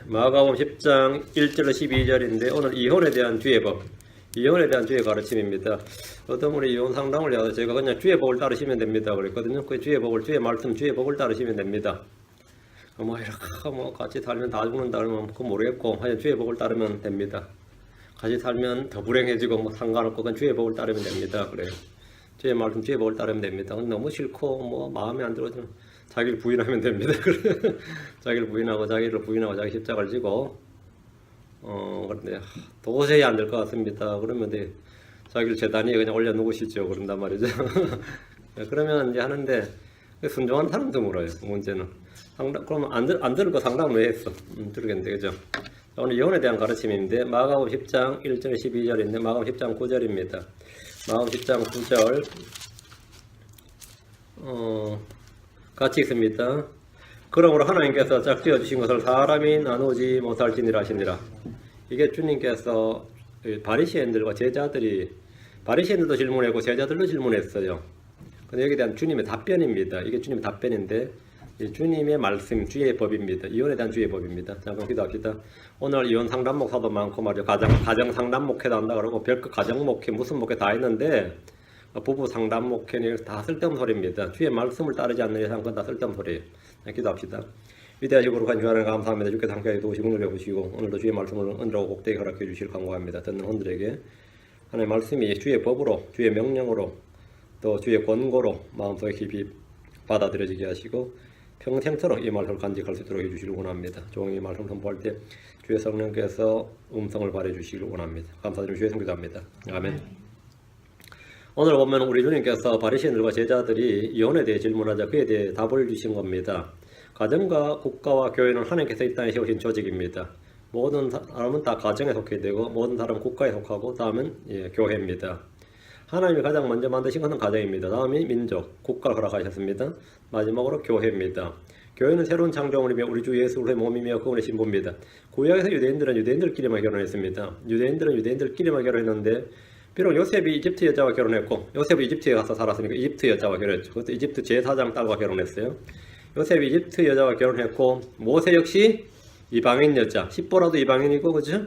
마가복음 10장 1절로 12절인데 오늘 이혼에 대한 주의 법, 이혼에 대한 주의 가르침입니다. 어떤 분이 이혼 상담을 해서 제가 그냥 주의 법을 따르시면 됩니다 그랬거든요. 그 주의 법을, 주의 말씀, 주의 법을 따르시면 됩니다. 이렇게 같이 살면 다 죽는다 그러면 그거 모르겠고 하여튼 주의 법을 따르면 됩니다. 같이 살면 더 불행해지고 상관없고 그냥 주의 법을 따르면 됩니다. 그래요. 주의 말씀, 주의 법을 따르면 됩니다. 너무 싫고 마음에 안 들어도 자기를 부인하면 됩니다. 자기를 부인하고 자기 십자가를 지고 그런데 도저히 안 될 것 같습니다. 그러면 자기를 재단위에 그냥 올려놓으시죠. 그런단 말이죠. 그러면 이제 하는데 순종하는 사람도 물어요. 문제는 그러면 안 들을 거 상담을 왜 했어? 들으겠는데 그죠? 오늘 이혼에 대한 가르침인데 마가복음 10장 1절 12절인데 마가복음 10장 9절입니다. 마가복음 10장 9절 같이 있습니다. 그러므로 하나님께서 짝지어 주신 것을 사람이 나누지 못할지니라 하시니라. 이게 주님께서 바리새인들과 제자들이 바리새인들도 질문했고 제자들도 질문했어요. 근데 여기에 대한 주님의 답변입니다. 이게 주님의 답변인데 주님의 말씀, 주의 법입니다. 이혼에 대한 주의 법입니다. 자, 그럼 기도합시다. 오늘 이혼 상담 목사도 많고 말이죠. 가정 상담 목회도 한다 그러고 별거 가정 목회 무슨 목회 다 했는데 부부 상담 목회는 다 쓸데없는 소리입니다. 주의 말씀을 따르지 않는 이상 그건 다 쓸데없는 소리예요. 기도합시다. 위대하시고 거룩한 주 하나님 감사합니다. 주께서 함께 도우시고 은혜를 베푸시고 오늘도 주의 말씀을 은혜로 복되게 허락해 주실 간구합니다. 듣는 혼들에게 하나님의 말씀이 주의 법으로 주의 명령으로 또 주의 권고로 마음속에 깊이 받아들여지게 하시고 평생토록 이 말씀을 간직할 수 있도록 해주시길 원합니다. 종이 말씀 선포할 때 주의 성령께서 음성을 발해 주시길 원합니다. 감사드리며 주의 성기도합니다. 아멘. 오늘 보면 우리 주님께서 바리새인들과 제자들이 이혼에 대해 질문하자 그에 대해 답을 주신 겁니다. 가정과 국가와 교회는 하나님께서 이 땅에 세우신 조직입니다. 모든 사람은 다 가정에 속해 되고 모든 사람은 국가에 속하고 다음은 교회입니다. 하나님이 가장 먼저 만드신 것은 가정입니다. 다음이 민족, 국가를 허락하셨습니다. 마지막으로 교회입니다. 교회는 새로운 창조물이며 우리 주 예수 그리스도의 몸이며 그분의 신부입니다. 구약에서 유대인들은 유대인들끼리만 결혼했습니다. 유대인들은 유대인들끼리만 결혼했는데 비록 요셉이 이집트 여자와 결혼했고 요셉이 이집트에 가서 살았으니까 이집트 여자와 결혼했죠. 그것도 이집트 제사장 딸과 결혼했어요. 요셉이 이집트 여자와 결혼했고 모세 역시 이방인 여자, 십보라도 이방인이고 그죠?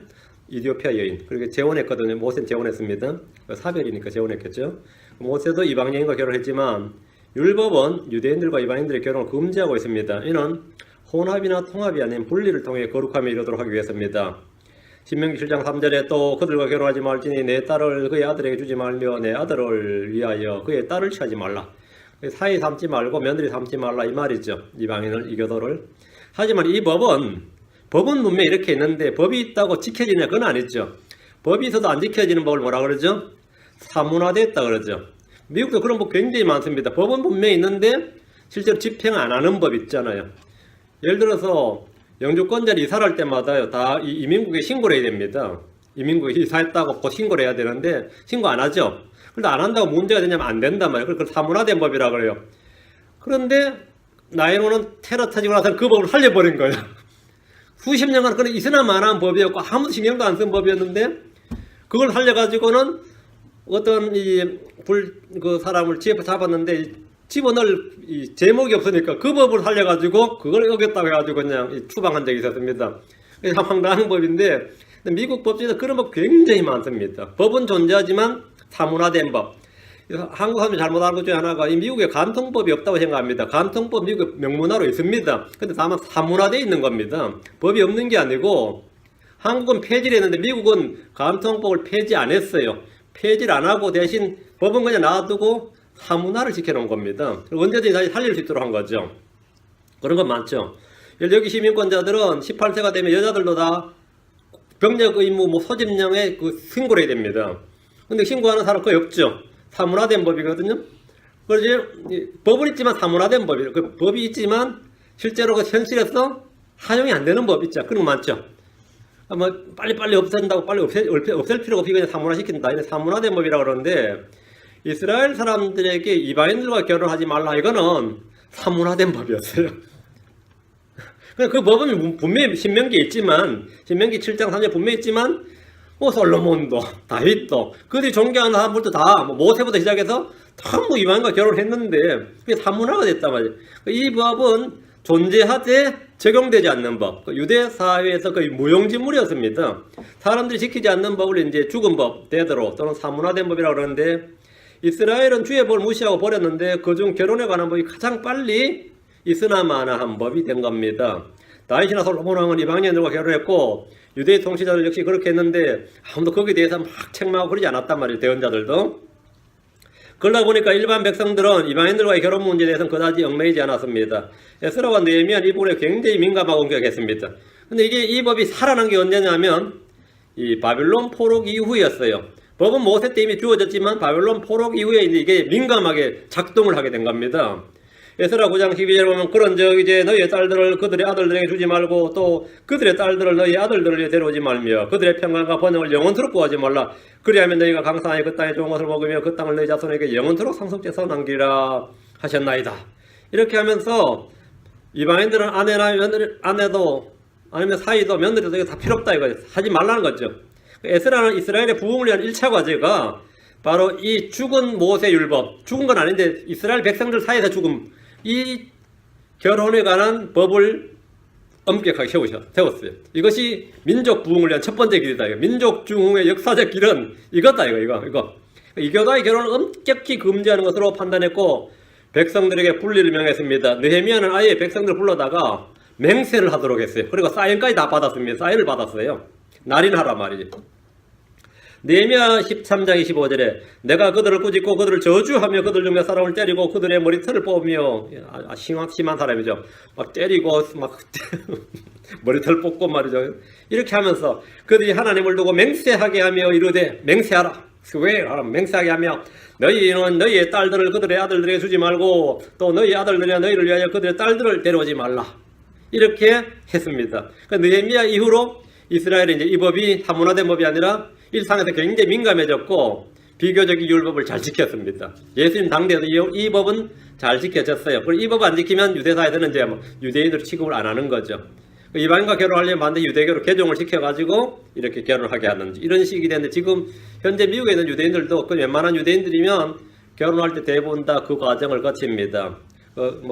이디오피아 여인. 그렇게 재혼했거든요. 모세는 재혼했습니다. 사별이니까 재혼했겠죠. 모세도 이방인과 결혼했지만 율법은 유대인들과 이방인들의 결혼을 금지하고 있습니다. 이는 혼합이나 통합이 아닌 분리를 통해 거룩함에 이르도록 하기 위해서입니다. 신명기 7장 3절에 또 그들과 결혼하지 말지니 내 딸을 그의 아들에게 주지 말며 내 아들을 위하여 그의 딸을 취하지 말라. 사이 삼지 말고 며느리 삼지 말라 이 말이죠. 이방인을 이교도를. 하지만 이 법은 분명히 이렇게 있는데 법이 있다고 지켜지냐 그건 아니죠. 법이 있어도 안 지켜지는 법을 뭐라 그러죠? 사문화됐다 그러죠. 미국도 그런 법 굉장히 많습니다. 법은 분명히 있는데 실제로 집행 안 하는 법 있잖아요. 예를 들어서 영주권자를 이사를 할 때마다요 다 이민국에 신고를 해야 됩니다. 이민국에 이사했다고 곧 신고를 해야 되는데 신고 안 하죠. 그런데 안 한다고 문제가 되냐면 안 된단 말이에요. 그걸 사문화된 법이라 그래요. 그런데 나이로는 테러 터지고 나서는 그 법을 살려버린 거예요. 수십 년간 그런 있으나 마나한 법이었고 아무도 신경도 안 쓴 법이었는데 그걸 살려가지고는 어떤 그 사람을 잡았는데 집어넣을 제목이 없으니까 그 법을 살려가지고 그걸 어겼다고 해가지고 그냥 추방한 적이 있었습니다. 참 황당한 법인데 미국 법 중에서 그런 법 굉장히 많습니다. 법은 존재하지만 사문화된 법. 한국 사람이 잘못 알고 중에 하나가 이 미국에 간통법이 없다고 생각합니다. 간통법 미국 명문화로 있습니다. 근데 다만 사문화되어 있는 겁니다. 법이 없는 게 아니고 한국은 폐지를 했는데 미국은 간통법을 폐지 안 했어요. 폐지를 안 하고 대신 법은 그냥 놔두고 사문화를 지켜놓은 겁니다. 언제든지 다시 살릴 수 있도록 한 거죠. 그런 건 많죠. 여기 시민권자들은 18세가 되면 여자들도 다 병력 의무 소집령에 신고를 해야 됩니다. 근데 신고하는 사람 거의 없죠. 사문화된 법이거든요. 그래서 법은 있지만 사문화된 법이에요. 그 법이 있지만 실제로 그 현실에서 사용이 안 되는 법 있죠. 그런 거 많죠. 빨리빨리 없앤다고 빨리 없앨 필요가 없이 그냥 사문화시킨다. 이게 사문화된 법이라고 그러는데 이스라엘 사람들에게 이방인들과 결혼하지 말라 이거는 사문화된 법이었어요. 그 법은 분명히 신명기에 있지만 신명기 7장 3절 분명히 있지만 솔로몬도 다윗도 그들이 존경하는 사람들도 다 모세부터 시작해서 전부 이방인과 결혼했는데 그게 사문화가 됐단 말이에요. 이 법은 존재하되 적용되지 않는 법. 유대 사회에서 거의 무용지물이었습니다. 사람들이 지키지 않는 법을 이제 죽은 법, 대대로 또는 사문화된 법이라고 그러는데, 이스라엘은 주의 법을 무시하고 버렸는데 그중 결혼에 관한 법이 가장 빨리 있으나마나한 법이 된 겁니다. 다윗이나 솔로몬 왕은 이방인들과 결혼했고 유대의 통치자들 역시 그렇게 했는데 아무도 거기에 대해서 막 책망하고 그러지 않았단 말이에요. 대언자들도. 그러다 보니까 일반 백성들은 이방인들과의 결혼 문제에 대해서는 그다지 얽매이지 않았습니다. 에스라와 느헤미야는 이 부분에 굉장히 민감하고 공격했습니다. 근데 이 법이 살아난 게 언제냐면 이 바빌론 포록 이후였어요. 법은 모세 때 이미 주어졌지만 바빌론 포록 이후에 이게 민감하게 작동을 하게 된 겁니다. 에스라 9장 12절에 보면 그런즉 이제 너희의 딸들을 그들의 아들들에게 주지 말고 또 그들의 딸들을 너희의 아들들에게 데려오지 말며 그들의 평강과 번영을 영원토록 구하지 말라. 그리하면 너희가 강산하여 그 땅에 좋은 것을 먹으며 그 땅을 너희 자손에게 영원토록 상속돼서 남기라 하셨나이다. 이렇게 하면서 이방인들은 아내나 아내도 아니면 사이도 며느리도 이게 다 필요 없다 이거 하지 말라는 거죠. 에스라는 이스라엘의 부흥을 위한 1차 과제가 바로 이 죽은 모세 율법, 죽은 건 아닌데 이스라엘 백성들 사이에서 죽음, 이 결혼에 관한 법을 엄격하게 세웠어요. 이것이 민족 부흥을 위한 첫 번째 길이다. 민족 중흥의 역사적 길은 이거다. 이거. 이교도의 결혼을 엄격히 금지하는 것으로 판단했고 백성들에게 분리를 명했습니다. 느헤미야는 아예 백성들을 불러다가 맹세를 하도록 했어요. 그리고 사인까지 다 받았습니다. 사인을 받았어요. 날인하라 말이지. 느헤미야 13장 25절에 내가 그들을 꾸짖고 그들을 저주하며 그들 중 몇 사람을 때리고 그들의 머리털을 뽑으며 심한 사람이죠. 막 때리고 막 머리털 뽑고 말이죠. 이렇게 하면서 그들이 하나님을 두고 맹세하게 하며 이르되 맹세하라. 왜 맹세하게 하며 너희는 너희의 딸들을 그들의 아들들에게 주지 말고 또 너희 아들들이나 너희를 위하여 그들의 딸들을 데려오지 말라. 이렇게 했습니다. 느헤미야 이후로 이스라엘이 이제 이 법이 사문화된 법이 아니라 일상에서 굉장히 민감해졌고 비교적 이 율법을 잘 지켰습니다. 예수님 당대에도 이 법은 잘 지켜졌어요. 그리고 이 법 안 지키면 유대사에서는 이제 유대인으로 취급을 안 하는 거죠. 이방인과 결혼하려면 반드시 유대교로 개종을 시켜가지고 이렇게 결혼하게 하는지 이런 식이 되는데 지금 현재 미국에 있는 유대인들도 웬만한 유대인들이면 결혼할 때 대부분 다 그 과정을 거칩니다.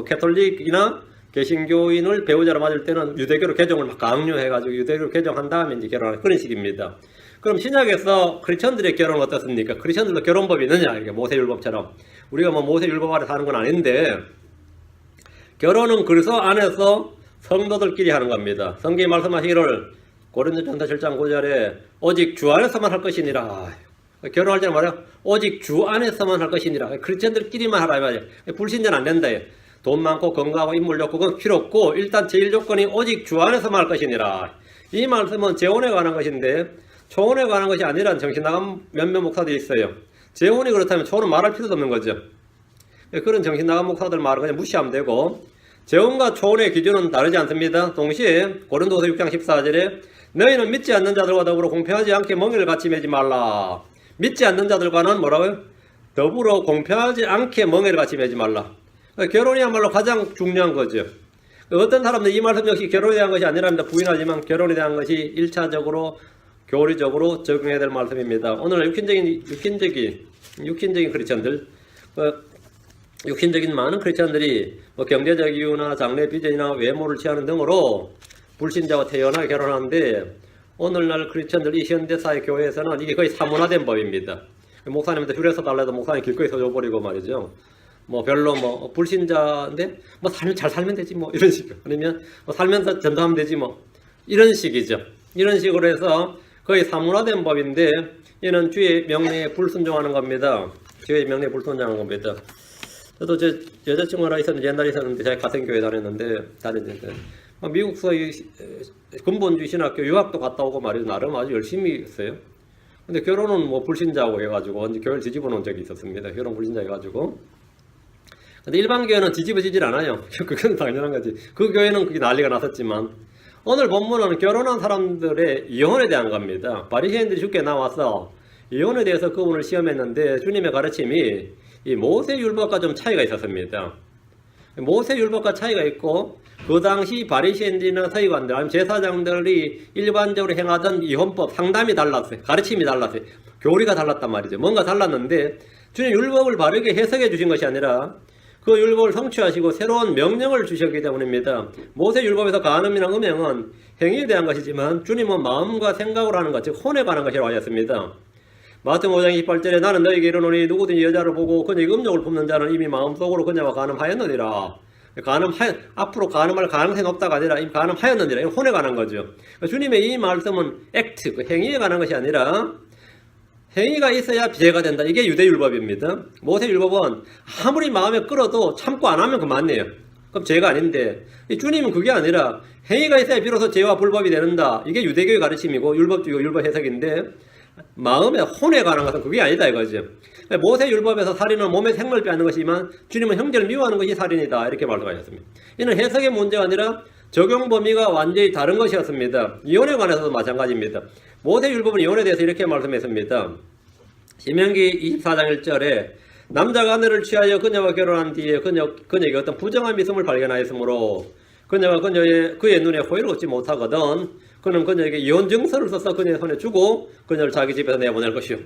캐톨릭이나 개신교인을 배우자로 맞을 때는 유대교로 개종을 막 강요해가지고 유대교로 개종한 다음에 이제 결혼하는 그런 식입니다. 그럼 신약에서 크리스천들의 결혼은 어떻습니까? 크리스천들도 결혼법이 있느냐? 이게 모세율법처럼. 우리가 모세율법 아래 사는 건 아닌데 결혼은 그리스도 안에서 성도들끼리 하는 겁니다. 성경이 말씀하시기를 고린도전서 7장 9절에 오직 주 안에서만 할 것이니라. 결혼할 때는 말이야. 오직 주 안에서만 할 것이니라. 크리스천들끼리만 하라 말이야. 불신자는 안 된다. 돈 많고 건강하고 인물 좋고 그건 필요 없고 일단 제일 조건이 오직 주 안에서만 할 것이니라. 이 말씀은 재혼에 관한 것인데 초혼에 관한 것이 아니란 정신나간 몇몇 목사들이 있어요. 재혼이 그렇다면 초혼은 말할 필요도 없는 거죠. 그런 정신나간 목사들 말을 그냥 무시하면 되고 재혼과 초혼의 기준은 다르지 않습니다. 동시에 고린도서 6장 14절에 너희는 믿지 않는 자들과 더불어 공평하지 않게 멍에를 같이 매지 말라. 믿지 않는 자들과는 뭐라고요? 더불어 공평하지 않게 멍에를 같이 매지 말라. 결혼이야말로 가장 중요한 거죠. 어떤 사람들은 이 말씀 역시 결혼에 대한 것이 아니랍니다. 부인하지만 결혼에 대한 것이 1차적으로 교리적으로 적용해야 될 말씀입니다. 오늘 육신적인 크리스천들, 육신적인 많은 크리스천들이 경제적 이유나 장래 비전이나 외모를 취하는 등으로 불신자와 태연하게 결혼하는데 오늘날 크리스천들 이 현대사의 교회에서는 이게 거의 사문화된 법입니다. 목사님한테 줄여서 달라도 목사님 길거리 서줘버리고 말이죠. 별로 불신자인데 잘 살면 되지 이런 식. 아니면 살면서 전도하면 되지 이런 식이죠. 이런 식으로 해서 거의 사문화된 법인데 얘는 주의 명령에 불순종하는 겁니다. 주의 명령에 불순종하는 겁니다. 저도 제 여자친구 하나 있었는데 옛날에 있었는데 제가 같은 교회 다녔는데 미국서 근본주의 신학교 유학도 갔다 오고 말이죠. 나름 아주 열심히 했어요. 근데 결혼은 불신자고 해가지고 언제 교회를 뒤집어 놓은 적이 있었습니다. 결혼 불신자 해가지고. 근데 일반 교회는 뒤집어지질 않아요. 그건 당연한 거지. 그 교회는 그게 난리가 났었지만 오늘 본문은 결혼한 사람들의 이혼에 대한 겁니다. 바리새인들이 주께 나와서 이혼에 대해서 그분을 시험했는데 주님의 가르침이 이 모세율법과 좀 차이가 있었습니다. 모세율법과 차이가 있고 그 당시 바리새인들이나 서기관들 아니면 제사장들이 일반적으로 행하던 이혼법 상담이 달랐어요. 가르침이 달랐어요. 교리가 달랐단 말이죠. 뭔가 달랐는데 주님 율법을 바르게 해석해 주신 것이 아니라 그 율법을 성취하시고 새로운 명령을 주셨기 때문입니다. 모세 율법에서 간음이나 음행은 행위에 대한 것이지만 주님은 마음과 생각으로 하는 것, 즉 혼에 관한 것이라고 하셨습니다. 마태복음 5장 28절에 나는 너에게 이르노니 누구든지 여자를 보고 그녀에게 음욕을 품는 자는 이미 마음속으로 그녀와 간음하였느니라. 앞으로 간음할 가능성이 높다가 아니라 이미 간음하였느니라. 이건 혼에 관한 거죠. 주님의 이 말씀은 액트, 그 행위에 관한 것이 아니라 행위가 있어야 죄가 된다. 이게 유대율법입니다. 모세율법은 아무리 마음에 끌어도 참고 안 하면 그만이에요. 그럼 죄가 아닌데 주님은 그게 아니라 행위가 있어야 비로소 죄와 불법이 되는다. 이게 유대교의 가르침이고 율법주의고 율법 해석인데 마음의 혼에 관한 것은 그게 아니다 이거죠. 모세율법에서 살인은 몸의 생명을 빼앗는 것이지만 주님은 형제를 미워하는 것이 살인이다. 이렇게 말씀하셨습니다. 이는 해석의 문제가 아니라 적용 범위가 완전히 다른 것이었습니다. 이혼에 관해서도 마찬가지입니다. 모세율법은 이혼에 대해서 이렇게 말씀했습니다. 신명기 24장 1절에 남자가 아내를 취하여 그녀와 결혼한 뒤에 그녀에게 어떤 부정한 미움을 발견하였으므로 그녀가 그의 눈에 호의를 얻지 못하거든 그는 그녀에게 이혼 증서를 써서 그녀의 손에 주고 그녀를 자기 집에서 내보낼 것이요.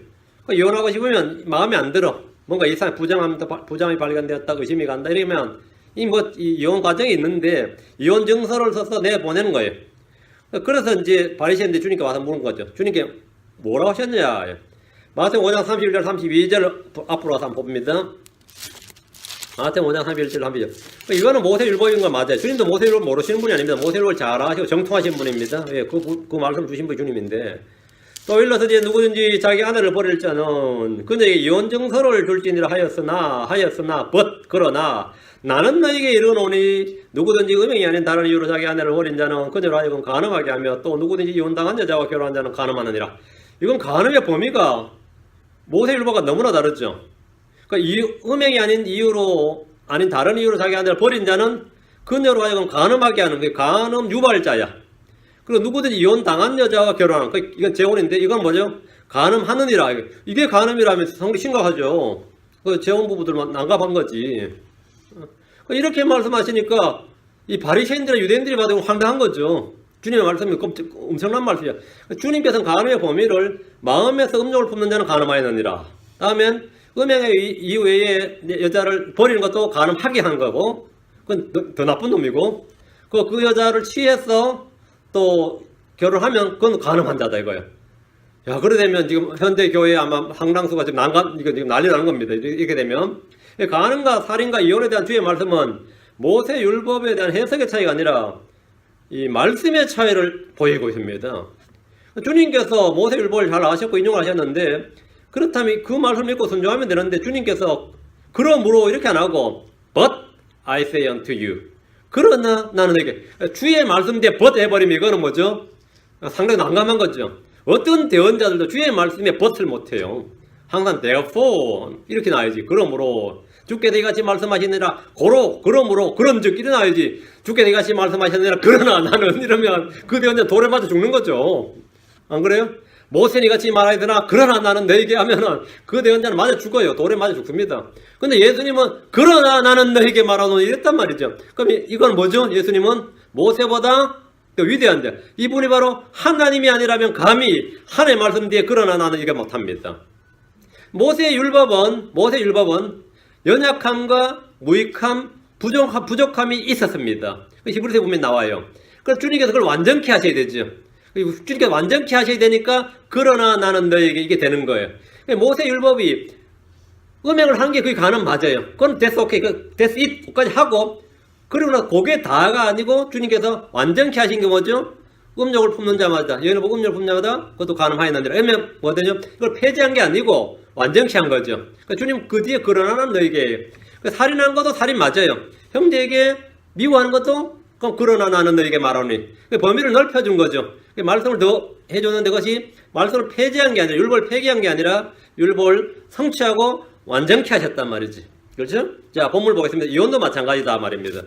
이혼하고 싶으면 마음에 안 들어. 뭔가 이상 부정함이 발견되었다 의심이 간다 이러면 이 이혼 과정이 있는데 이혼 증서를 써서 내보내는 거예요. 그래서 이제 바리새인들이 주님께 와서 물은 거죠. 주님께 뭐라고 하셨냐? 마태복음 5장 31절 32절 앞으로 와서 한번 봅니다. 마태복음 5장 31절 32절. 이거는 모세율법인 건 맞아요. 주님도 모세율법 모르시는 분이 아닙니다. 모세율법을 잘 아시고 정통하신 분입니다. 예, 그 말씀 주신 분이 주님인데. 또 일러서 이제 누구든지 자기 아내를 버릴 자는 그녀에게 이혼 증서를 줄지니라 하였으나 그러나 나는 너에게 이르노니 누구든지 음행이 아닌 다른 이유로 자기 아내를 버린 자는 그녀로 하여금 간음하게 하며 또 누구든지 이혼당한 여자와 결혼한 자는 간음하느니라. 이건 간음의 범위가 모세율법과 너무나 다르죠. 그러니까 음행이 아닌 다른 이유로 자기 아내를 버린 자는 그녀로 하여금 간음하게 하는 게 간음 유발자야. 그리고 누구든지 이혼당한 여자와 결혼하는 이건 재혼인데 이건 뭐죠? 간음하느니라. 이게 간음이라면 상당히 심각하죠. 재혼 부부들만 난감한 거지. 이렇게 말씀하시니까 이 바리새인들과 유대인들이 받으면 황당한 거죠. 주님의 말씀이 엄청난 말씀이야. 주님께서는 간음의 범위를 마음에서 음욕을 품는 자는 간음하였느니라. 다음엔 음행의 이후에 여자를 버리는 것도 간음하게 한 거고 그건 더 나쁜 놈이고 그 여자를 취해서 또 결혼하면 그건 간음한 자다 이거예요. 야, 그래 되면 지금 현대 교회 아마 황당수가 지금 지금 난리 나는 겁니다. 이렇게 되면 간음과 살인과 이혼에 대한 주의 말씀은 모세 율법에 대한 해석의 차이가 아니라 이 말씀의 차이를 보이고 있습니다. 주님께서 모세 율법을 잘 아셨고 인용을 하셨는데 그렇다면 그 말씀을 믿고 순종하면 되는데 주님께서 그러므로 이렇게 안 하고 But I say unto you 그러나 나는 너에게 주의 말씀 뒤에 but 해버리면 이거는 뭐죠? 상당히 난감한 거죠. 어떤 대언자들도 주의 말씀에 but을 못해요. 항상 therefore 이렇게 나와야지. 그러므로 주께서 이같이 말씀하시느니라 그러므로 그런즉 이래 나와야지. 주께서 이같이 말씀하시느니라 그러나 나는 이러면 그 대언자 돌에 맞아 죽는 거죠. 안 그래요? 모세는 이같이 말하더나 그러나 나는 너에게 하면은 그 대언자는 맞아 죽어요. 돌에 맞아 죽습니다. 근데 예수님은 그러나 나는 너에게 말하노니 이랬단 말이죠. 그럼 이건 뭐죠? 예수님은 모세보다 더 위대한 자. 이분이 바로 하나님이 아니라면 감히 하나님의 말씀 뒤에 그러나 나는 이게 못합니다. 모세 율법은 연약함과 무익함, 부족함이 있었습니다. 히브리서에 보면 나와요. 그래서 주님께서 그걸 완전케 하셔야 되죠. 주님께서 완전케 하셔야 되니까 그러나 나는 너에게 이게 되는 거예요. 모세 율법이 음행을 한 게 그게 간음 맞아요. 그건 that's okay, that's it 까지 하고 그리고 나 그게 다가 아니고 주님께서 완전케 하신 게 뭐죠? 음욕을 품는 자마다 여인을 보고 음욕을 품는 자마다 그것도 간음하였느니라. 그러면 뭐 되죠? 이걸 폐지한 게 아니고 완전케 한 거죠. 그러니까 주님 그 뒤에 그러나 나는 너에게 살인하는 것도 살인 맞아요. 형제에게 미워하는 것도 그러나 나는 너에게 말하노니 범위를 넓혀준 거죠. 말씀을 더 해줬는데 그것이 말씀을 폐지한 게 아니라 율법을 폐기한 게 아니라 율법을 성취하고 완전케 하셨단 말이지. 그렇죠? 자, 본문 보겠습니다. 이혼도 마찬가지다 말입니다.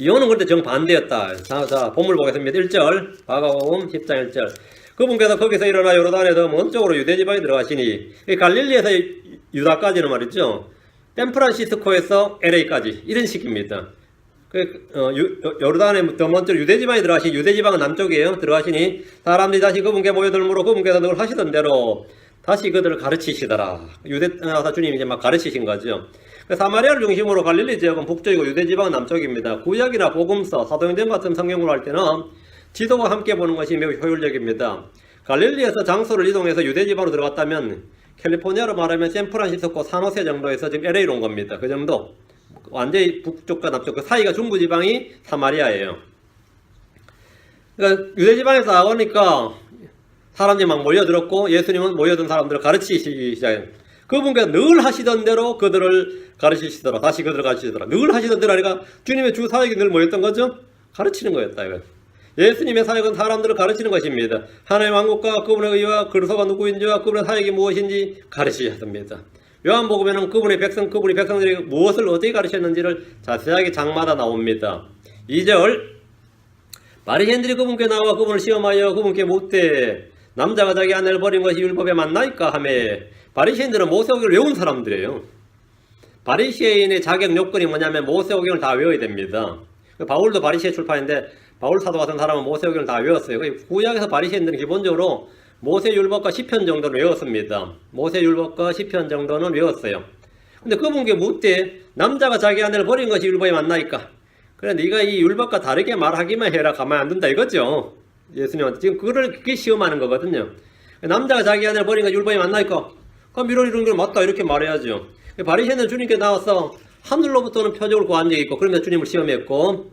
이혼은 그런데 정반대였다. 자, 본문 보겠습니다. 1절 마가복음 10장 1절 그분께서 거기서 일어나 요르단에 더 먼 쪽으로 유대지방에 들어가시니 갈릴리에서 유다까지는 말이죠. 샌프란시스코에서 LA까지 이런 식입니다. 요르단에 더 먼저 유대지방에 들어가시니 유대지방은 남쪽이에요. 들어가시니 사람들이 다시 그분께 모여들므로 그분께서 늘 하시던 대로 다시 그들을 가르치시더라. 유대 나사 주님이 이제 막 가르치신 거죠. 사마리아를 중심으로 갈릴리 지역은 북쪽이고 유대 지방은 남쪽입니다. 구약이나 복음서, 사도행전 같은 성경으로 할 때는 지도와 함께 보는 것이 매우 효율적입니다. 갈릴리에서 장소를 이동해서 유대 지방으로 들어갔다면 캘리포니아로 말하면 샌프란시스코, 산호세 정도에서 지금 LA로 온 겁니다. 그 정도. 완전히 북쪽과 남쪽 그 사이가 중부 지방이 사마리아예요. 그러니까 유대 지방에서 나오니까 사람들이 막 모여들었고 예수님은 모여든 사람들을 가르치시기 시작해요. 그분께서 늘 하시던 대로 그들을 가르치시더라. 다시 그들을 가르치시더라. 늘 하시던 대로 하니까 주님의 주 사역이 늘 뭐였던 거죠? 가르치는 거였다. 이거. 예수님의 사역은 사람들을 가르치는 것입니다. 하나님의 왕국과 그분의 의와 그리스도가 누구인지와 그분의 사역이 무엇인지 가르치셨습니다. 요한복음에는 그분이 백성들에게 무엇을 어떻게 가르쳤는지를 자세하게 장마다 나옵니다. 2절 바리새인들이 그분께 나와 그분을 시험하여 그분께 묻되 남자가 자기 아내를 버린 것이 율법에 맞나이까 하며 바리새인들은 모세오경을 외운 사람들이에요. 바리새인의 자격 요건이 뭐냐면 모세오경을 다 외워야 됩니다. 바울도 바리새인 출판인데 바울 사도 같은 사람은 모세오경을 다 외웠어요. 구약에서 바리새인들은 기본적으로 모세율법과 시편 정도는 외웠습니다. 모세율법과 시편 정도는 외웠어요. 근데 그분께 묻되 남자가 자기 아내를 버린 것이 율법에 맞나이까? 그래 네가 이 율법과 다르게 말하기만 해라 가만 안 둔다 이거죠. 예수님한테 지금 그게 시험하는 거거든요. 남자가 자기 아내를 버린 것이 율법에 맞나이까? 그럼 이런 게 맞다 이렇게 말해야죠. 바리새인은 주님께 나와서 하늘로부터는 표적을 구한 적이 있고 그러면서 주님을 시험했고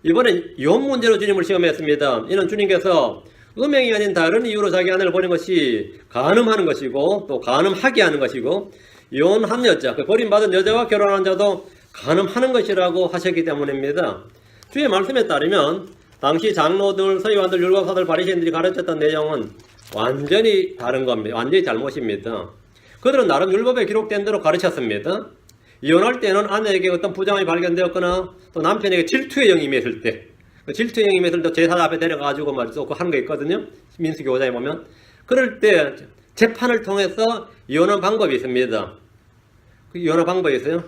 이번엔 요 문제로 주님을 시험했습니다. 이는 주님께서 음행이 아닌 다른 이유로 자기 아내를 버린 것이 간음하는 것이고 또 간음하게 하는 것이고 이혼한 여자, 버림받은 여자와 결혼한 자도 간음하는 것이라고 하셨기 때문입니다. 주의 말씀에 따르면 당시 장로들, 서기관들, 율법사들, 바리새인들이 가르쳤던 내용은 완전히 다른 겁니다. 완전히 잘못입니다. 그들은 나름 율법에 기록된 대로 가르쳤습니다. 이혼할 때는 아내에게 어떤 부정이 발견되었거나 또 남편에게 질투의 영이 임했을 때 질투의 영이 임했을 때 제사 앞에 데려가지고 말이죠. 하는 거 있거든요. 민수기 5장에 보면. 그럴 때 재판을 통해서 이혼한 방법이 있습니다. 그 이혼한 방법이 있어요.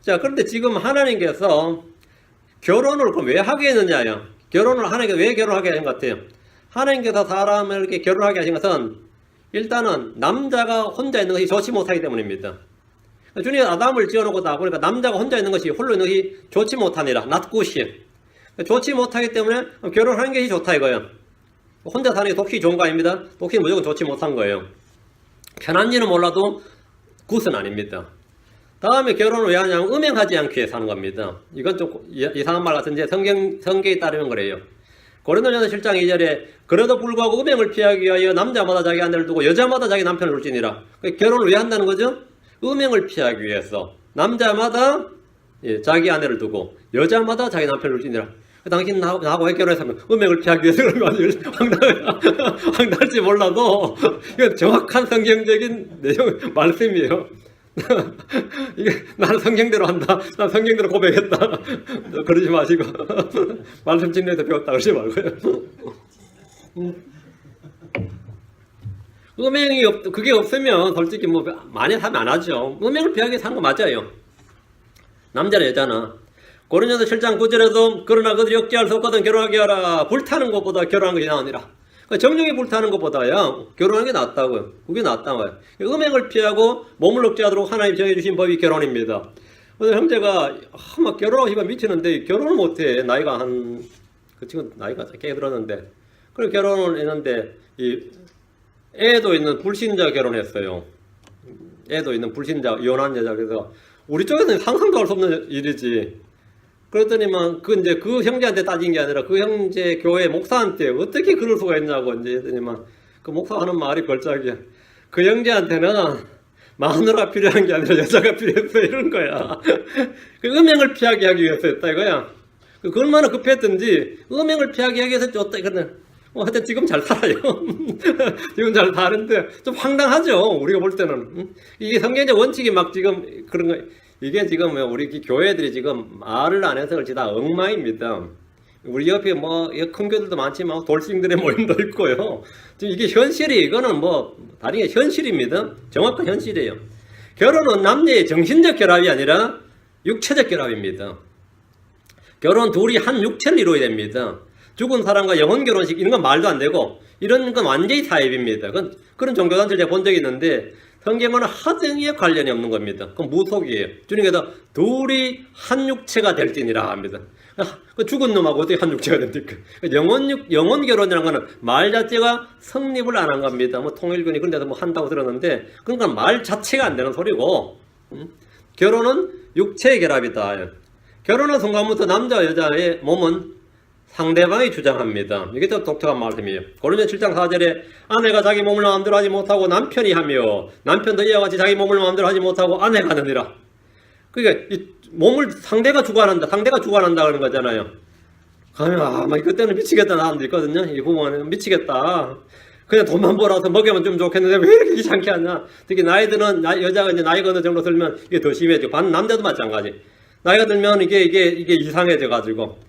자, 그런데 지금 하나님께서 결혼을 그럼 왜 하게 했느냐요? 결혼을 하나님께서 왜 결혼하게 하신 것 같아요? 하나님께서 사람을 이렇게 결혼하게 하신 것은 일단은 남자가 혼자 있는 것이 좋지 못하기 때문입니다. 주님이 아담을 지어놓고 다 보니까 남자가 혼자 있는 것이 홀로 있는 것이 좋지 못하니라. not good. 좋지 못하기 때문에 결혼하는 것이 좋다 이거예요. 혼자 사는 게 독히 좋은 거 아닙니다. 독히 무조건 좋지 못한 거예요. 편한지는 몰라도 굿은 아닙니다. 다음에 결혼을 왜 하냐면 음행하지 않게 사는 겁니다. 이건 좀 이상한 말 같은데 성경에 따르면 그래요. 고린도전서 7장 2절에 그래도 불구하고 음행을 피하기 위하여 남자마다 자기 아내를 두고 여자마다 자기 남편을 둘지니라. 결혼을 왜 한다는 거죠? 음행을 피하기 위해서 남자마다 자기 아내를 두고 여자마다 자기 남편을 둘지니라. 당신 나하고 왜 결혼했으면 음행을 피하기 위해서 그런 거 아니에요? 황당할지 몰라도 이건 정확한 성경적인 내용 말씀이에요. 이게 나는 성경대로 한다. 난 성경대로 고백했다. 그러지 마시고 말씀 진리에서 배웠다 그러지 말고요. 음행이 그게 없으면 솔직히 뭐 많이 하면 안 하죠. 음행을 피하기 위해서 한 거 맞아요. 남자나 여자나. 고린도전서 7장 9절에도 그러나 그들이 억제할 수 없거든 결혼하게 하라. 불타는 것보다 결혼하는 것이 나으니라. 정욕이 불타는 것보다야 결혼하는 게 낫다고요. 그게 낫다고요. 음행을 피하고 몸을 억제하도록 하나님 정해주신 법이 결혼입니다. 오늘 형제가 막 결혼하고 싶어 미치는데 결혼을 못해. 나이가 그 친구 나이가 꽤 들었는데 그리고 결혼을 했는데 애도 있는 불신자 결혼했어요. 애도 있는 불신자 이혼한 여자. 그래서 우리 쪽에서는 상상도 할 수 없는 일이지. 그랬더니만 그 형제한테 따진 게 아니라 그 형제 교회 목사한테 어떻게 그럴 수가 있냐고 이제 했더니만 그 목사가 하는 말이 걸작이야. 그 형제한테는 마누라가 필요한 게 아니라 여자가 필요했어 이런 거야. 그 음행을 피하게 하기 위해서 했다 이거야. 그 얼마나 급했든지 음행을 피하게 하기 위해서 줬다 이거는. 하여튼 지금 잘 살아요. 지금 잘 사는데 좀 황당하죠. 우리가 볼 때는. 이게 성경적 원칙이 막 지금 그런 거. 이게 지금 우리 교회들이 지금 말을 안 해서 그렇지 다 엉망입니다. 우리 옆에 큰 교들도 많지만 돌싱들의 모임도 있고요. 지금 이게 현실이 이거는 다른 게 현실입니다. 정확한 현실이에요. 결혼은 남녀의 정신적 결합이 아니라 육체적 결합입니다. 결혼 둘이 한 육체를 이루어야 됩니다. 죽은 사람과 영혼 결혼식 이런 건 말도 안 되고 이런 건 완전히 사입입니다. 그런 종교단체를 제가 본 적이 있는데 성경과는 하등의 관련이 없는 겁니다. 그건 무속이에요. 주님께서 둘이 한 육체가 될지니라 합니다. 그 죽은 놈하고 어떻게 한 육체가 됩니까? 영혼 결혼이라는 거는 말 자체가 성립을 안 한 겁니다. 뭐 통일교니 그런 데서 뭐 한다고 들었는데 그건 말 자체가 안 되는 소리고 결혼은 육체의 결합이다. 결혼한 순간부터 남자와 여자의 몸은 상대방이 주장합니다. 이게 또 독특한 말씀이에요. 고린도서 7장 4절에 아내가 자기 몸을 마음대로 하지 못하고 남편이 하며 남편도 이와 같이 자기 몸을 마음대로 하지 못하고 아내가 하느니라. 그러니까 이 몸을 상대가 주관한다. 상대가 주관한다 그러는 거잖아요. 그러면 그때는 미치겠다 나는 있거든요. 이 부모는 미치겠다. 그냥 돈만 벌어서 먹으면 좀 좋겠는데 왜 이렇게 귀찮게 하냐. 특히 나이들은 여자가 이제 나이가 어느 정도 들면 이게 더 심해지고 남자도 마찬가지. 나이가 들면 이게 이상해져 가지고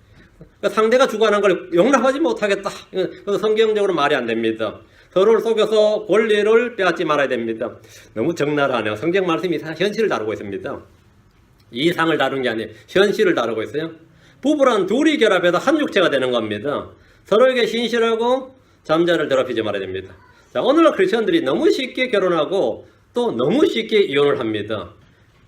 그러니까 상대가 주관한 걸 용납하지 못하겠다. 그래서 성경적으로 말이 안 됩니다. 서로를 속여서 권리를 빼앗지 말아야 됩니다. 너무 적나라하네요. 성경 말씀이 현실을 다루고 있습니다. 이상을 다루는 게 아니에요. 현실을 다루고 있어요. 부부란 둘이 결합해서 한 육체가 되는 겁니다. 서로에게 신실하고 잠자를 더럽히지 말아야 됩니다. 자, 오늘날 크리스천들이 너무 쉽게 결혼하고 또 너무 쉽게 이혼을 합니다.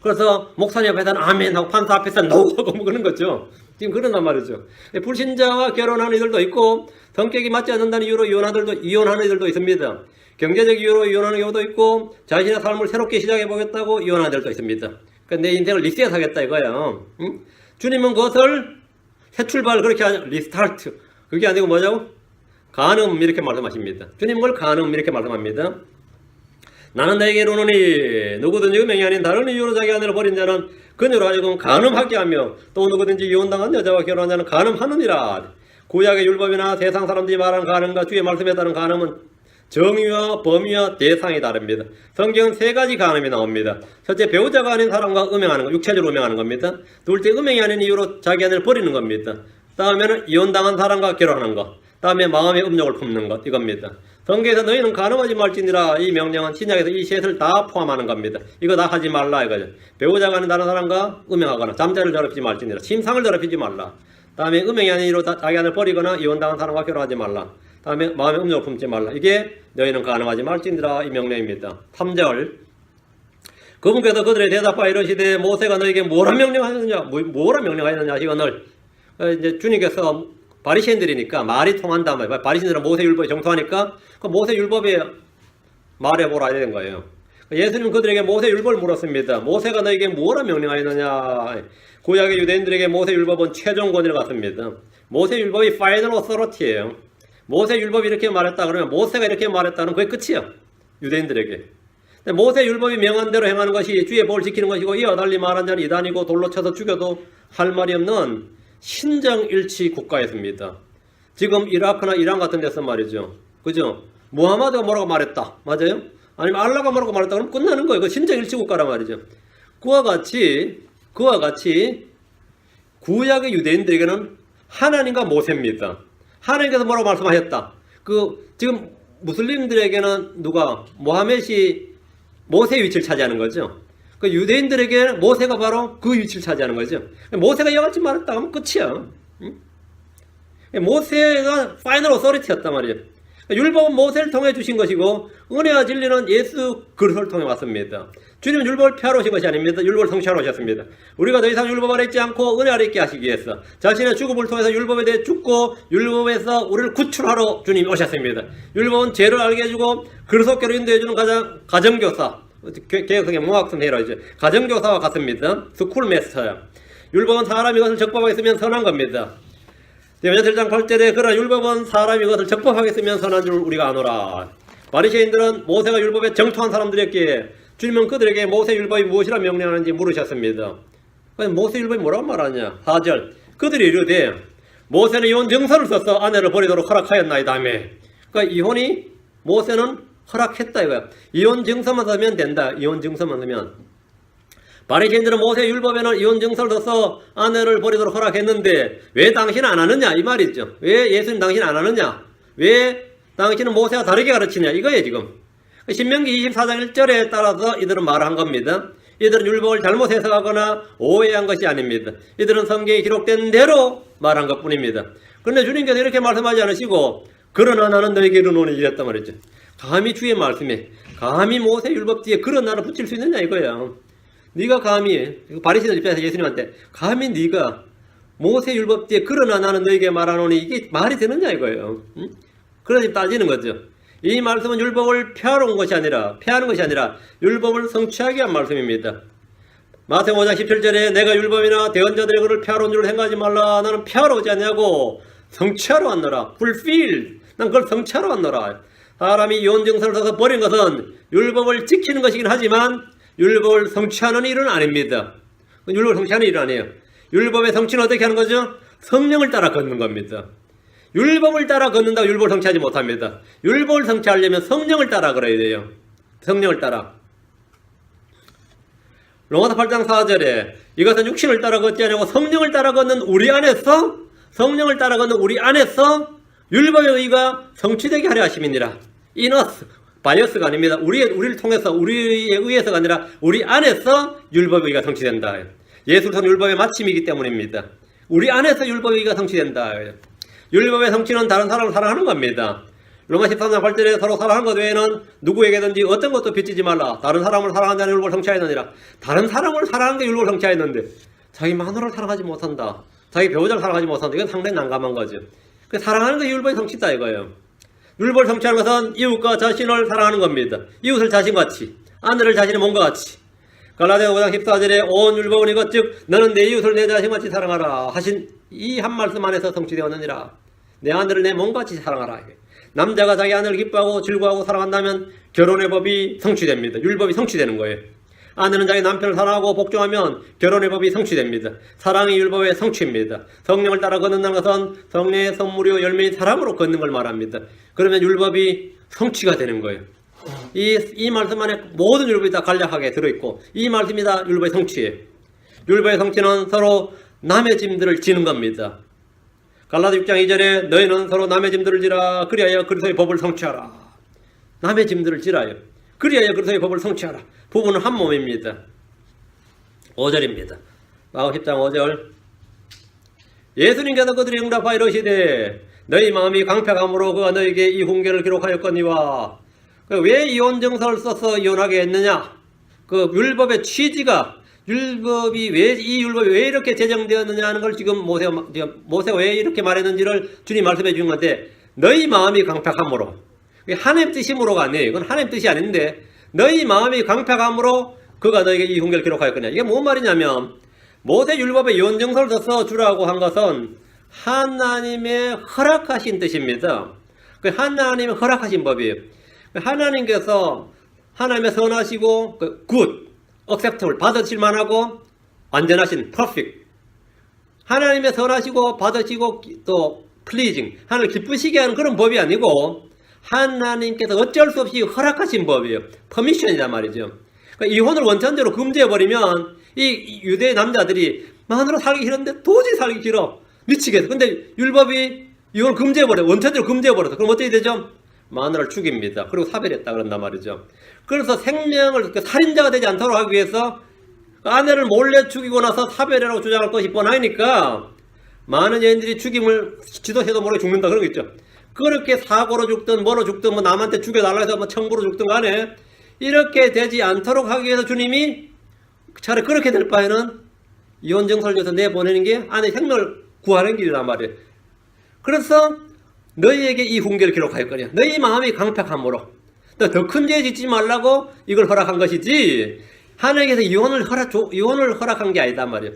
그래서 목사님 앞에서는 아멘 하고 판사 앞에서는 노 하고 뭐 그런 거죠. 지금 그런단 말이죠. 불신자와 결혼하는 이들도 있고 성격이 맞지 않는다는 이유로 이혼하는 이들도 있습니다. 경제적 이유로 이혼하는 경우도 있고 자신의 삶을 새롭게 시작해보겠다고 이혼하는 이들도 있습니다. 그러니까 내 인생을 리셋하겠다 이거예요. 응? 주님은 그것을 새 출발 그렇게 하냐 리스타트 그게 아니고 뭐냐고? 간음 이렇게 말씀하십니다. 주님은 그걸 간음 이렇게 말씀합니다. 나는 너에게 이르노니 누구든지 음행이 아닌 다른 이유로 자기 아내를 버린 자는 그녀로 하여금 간음하게 하며 또 누구든지 이혼당한 여자와 결혼한 자는 간음하느니라. 구약의 율법이나 세상 사람들이 말하는 간음과 주의 말씀에 따른 간음은 정의와 범위와 대상이 다릅니다. 성경은 세 가지 간음이 나옵니다. 첫째, 배우자가 아닌 사람과 음행하는 것, 육체적으로 음행하는 겁니다. 둘째, 음행이 아닌 이유로 자기 아내를 버리는 겁니다. 다음에는 이혼당한 사람과 결혼하는 것, 다음에 마음의 음욕을 품는 것, 이겁니다. 성경에서 너희는 간음하지 말지니라 이 명령은 신약에서 이 셋을 다 포함하는 겁니다. 이거 다 하지 말라 이거죠. 배우자가 아닌 다른 사람과 음행하거나 잠자를 더럽히지 말지니라. 침상을 더럽히지 말라. 다음에 음행이 아닌 이유로 자기 아내를 버리거나 이혼당한 사람과 결혼하지 말라. 다음에 마음의 음욕을 품지 말라. 이게 너희는 간음하지 말지니라 이 명령입니다. 3절 그분께서 그들의 대답하여 이르시되 모세가 너에게 뭐라 명령하였느냐 뭐라 명령하였느냐 이거를 이제 주님께서 바리새인들이니까 말이 통한단 말이에요. 바리새인들은 모세율법에 정통하니까 그 모세율법에 말해보라 이런 거예요. 예수님은 그들에게 모세율법을 물었습니다. 모세가 너에게 뭐라 명령하였느냐. 구약의 유대인들에게 모세율법은 최종권을 갖습니다. 모세율법이 final authority예요. 모세율법이 이렇게 말했다 그러면 모세가 이렇게 말했다는 그게 끝이에요. 유대인들에게. 모세율법이 명한 대로 행하는 것이 주의 법을 지키는 것이고 이와 달리 말한 자는 이단이고 돌로 쳐서 죽여도 할 말이 없는 신정일치 국가였습니다. 지금 이라크나 이란 같은 데서 말이죠. 그죠? 무하마드가 뭐라고 말했다. 맞아요? 아니면 알라가 뭐라고 말했다. 그럼 끝나는 거예요. 그 신정일치 국가란 말이죠. 그와 같이 구약의 유대인들에게는 하나님과 모세입니다. 하나님께서 뭐라고 말씀하셨다. 지금 무슬림들에게는 누가 모하멧이 모세의 위치를 차지하는 거죠. 그 유대인들에게 모세가 바로 그 위치를 차지하는 거죠. 모세가 이와 같이 말했다 하면 끝이야. 모세가 파이널 오서리티였단 말이에요. 율법은 모세를 통해 주신 것이고 은혜와 진리는 예수 그리스도를 통해 왔습니다. 주님은 율법을 폐하러 오신 것이 아닙니다. 율법을 성취하러 오셨습니다. 우리가 더 이상 율법 아래 있지 않고 은혜 아래 있게 하시기 위해서 자신의 죽음을 통해서 율법에 대해 죽고 율법에서 우리를 구출하러 주님이 오셨습니다. 율법은 죄를 알게 해주고 그리스도께로 인도해주는 가정교사, 개혁성의 문학선 헤러이죠. 가정교사와 같습니다. 스쿨메스터야. 율법은 사람이 이것을 적법하게 쓰면 선한 겁니다. 요한 7장 8절에 그러나 율법은 사람이 이것을 적법하게 쓰면 선한 줄 우리가 아노라. 바리새인들은 모세가 율법에 정통한 사람들이었기에 주님은 그들에게 모세 율법이 무엇이라 명령하는지 물으셨습니다. 모세 율법이 뭐라고 말하냐. 4절 그들이 이르되 모세는 이혼 증서를 써서 아내를 버리도록 허락하였나이다 하며. 그러니까 이혼이 모세는 허락했다 이거야. 이혼 증서만 쓰면 된다. 이혼 증서만 쓰면. 바리새인들은 모세 율법에는 이혼 증서를 써서 아내를 버리도록 허락했는데 왜 당신은 안 하느냐 이 말이죠. 왜 예수님 당신 안 하느냐. 왜 당신은 모세와 다르게 가르치냐 이거예요 지금. 신명기 24장 1절에 따라서 이들은 말한 겁니다. 이들은 율법을 잘못 해석하거나 오해한 것이 아닙니다. 이들은 성경에 기록된 대로 말한 것뿐입니다. 그런데 주님께서 이렇게 말씀하지 않으시고 그러나 나는 너에게 이르노니 이랬단 말이죠. 감히 주의 말씀에 감히 모세 율법 뒤에 그러나 나를 붙일 수 있느냐 이거야. 네가 감히 바리새인들 입장에서 예수님한테 감히 네가 모세 율법 뒤에 그러나 나는 너에게 말하노니 이게 말이 되느냐 이거예요. 응? 그러니 따지는 거죠. 이 말씀은 율법을 피하는 것이 아니라 율법을 성취하기 위한 말씀입니다. 마태복음 5장 17절에 내가 율법이나 대언자들의 글을 피하러 온 줄 생각하지 말라. 나는 피하러 오지 않냐고 성취하러 왔노라. fulfill. 난 그걸 성취하러 왔노라. 사람이 이혼증서를 써서 버린 것은 율법을 지키는 것이긴 하지만 율법을 성취하는 일은 아닙니다. 율법을 성취하는 일은 아니에요. 율법의 성취는 어떻게 하는 거죠? 성령을 따라 걷는 겁니다. 율법을 따라 걷는다고 율법을 성취하지 못합니다. 율법을 성취하려면 성령을 따라 걸어야 돼요. 성령을 따라. 로마서 8장 4절에 이것은 육신을 따라 걷지 않고 성령을 따라 걷는 우리 안에서 율법의 의가 성취되게 하려 하심이니라. 이너스, 바이어스가 아닙니다. 우리를 통해서, 우리에 의해서가 아니라 우리 안에서 율법의 의가 성취된다. 예수를 통한 율법의 마침이기 때문입니다. 우리 안에서 율법의 의가 성취된다. 율법의 성취는 다른 사람을 사랑하는 겁니다. 로마 13장 8절에 서로 사랑하는 것 외에는 누구에게든지 어떤 것도 빚지지 말라. 다른 사람을 사랑한다는 율법을 성취하였느니라. 다른 사람을 사랑하는 게 율법을 성취하였는데 자기 마누라를 사랑하지 못한다. 자기 배우자를 사랑하지 못한다. 이건 상당히 난감한 거죠. 사랑하는 게 율법의 성취다 이거예요. 율법을 성취하는 것은 이웃과 자신을 사랑하는 겁니다. 이웃을 자신같이, 아내를 자신의 몸과 같이. 갈라디아 5장 14절에 온 율법은 이것 즉 너는 내 이웃을 내 자신같이 사랑하라 하신 이 한 말씀 안에서 성취되었느니라. 내 아내를 내 몸같이 사랑하라. 남자가 자기 아내를 기뻐하고 즐거워하고 사랑한다면 결혼의 법이 성취됩니다. 율법이 성취되는 거예요. 아내는 자기 남편을 사랑하고 복종하면 결혼의 법이 성취됩니다. 사랑이 율법의 성취입니다. 성령을 따라 걷는다는 것은 성령의 선물이요 열매인 사랑으로 걷는 걸 말합니다. 그러면 율법이 성취가 되는 거예요. 이 말씀 안에 모든 율법이 다 간략하게 들어있고 이 말씀이 다 율법의 성취예요. 율법의 성취는 서로 남의 짐들을 지는 겁니다. 갈라디아 6장 2절에 너희는 서로 남의 짐들을 지라 그리하여 그리스도의 법을 성취하라. 남의 짐들을 지라요. 그리하여 그리스도의 법을 성취하라. 부부는 한 몸입니다. 5절입니다. 마가복음 10장 5절 예수님께서 그들이 응답하여 이르시되 너희 마음이 강팍함으로 그가 너에게 이 훈계를 기록하였거니와. 왜 이혼증서를 써서 이혼하게 했느냐? 그 율법의 취지가 이 율법이 왜 이렇게 제정되었느냐 하는 걸 지금 모세가 왜 이렇게 말했는지를 주님 말씀해 주는 건데 너희 마음이 강팍함으로 하나님 뜻이므로가 아니에요. 이건 하나님 뜻이 아닌데 너희 마음이 강팍함으로 그가 너에게 이 훈계를 기록하였거냐. 이게 뭔 말이냐면 모세 율법에 이혼증서를 써서 주라고 한 것은 하나님의 허락하신 뜻입니다. 그 하나님의 허락하신 법이에요. 하나님께서 하나님의 선하시고 good, acceptable, 받으실 만하고 완전하신 perfect. 하나님의 선하시고 받으시고 또 pleasing, 하나님을 기쁘시게 하는 그런 법이 아니고 하나님께서 어쩔 수 없이 허락하신 법이에요. 퍼미션이란 말이죠. 그러니까 이혼을 원천적으로 금지해버리면 이 유대 남자들이 마누라 살기 싫은데 도저히 살기 싫어. 미치겠어. 근데 율법이 이혼을 금지해버려. 원천적으로 금지해버려서. 그럼 어떻게 되죠? 마누라를 죽입니다. 그리고 사별했다 그런단 말이죠. 그래서 생명을 살인자가 되지 않도록 하기 위해서 아내를 몰래 죽이고 나서 사별이라고 주장할 것이 뻔하니까 많은 여인들이 죽임을 지도해도 모르게 죽는다 그런 거 있죠. 그렇게 사고로 죽든 뭐로 죽든 뭐 남한테 죽여달라 해서 뭐 청부로 죽든 간에 이렇게 되지 않도록 하기 위해서 주님이 차라리 그렇게 될 바에는 이혼증서를 줘서 내보내는 게 아내 생명을 구하는 길이란 말이에요. 그래서 너희에게 이 훈계를 기록하였거냐. 너희 마음이 강팍함으로 더 큰 죄 짓지 말라고 이걸 허락한 것이지 하나님께서 이혼을 허락한 게 아니다 말이에요.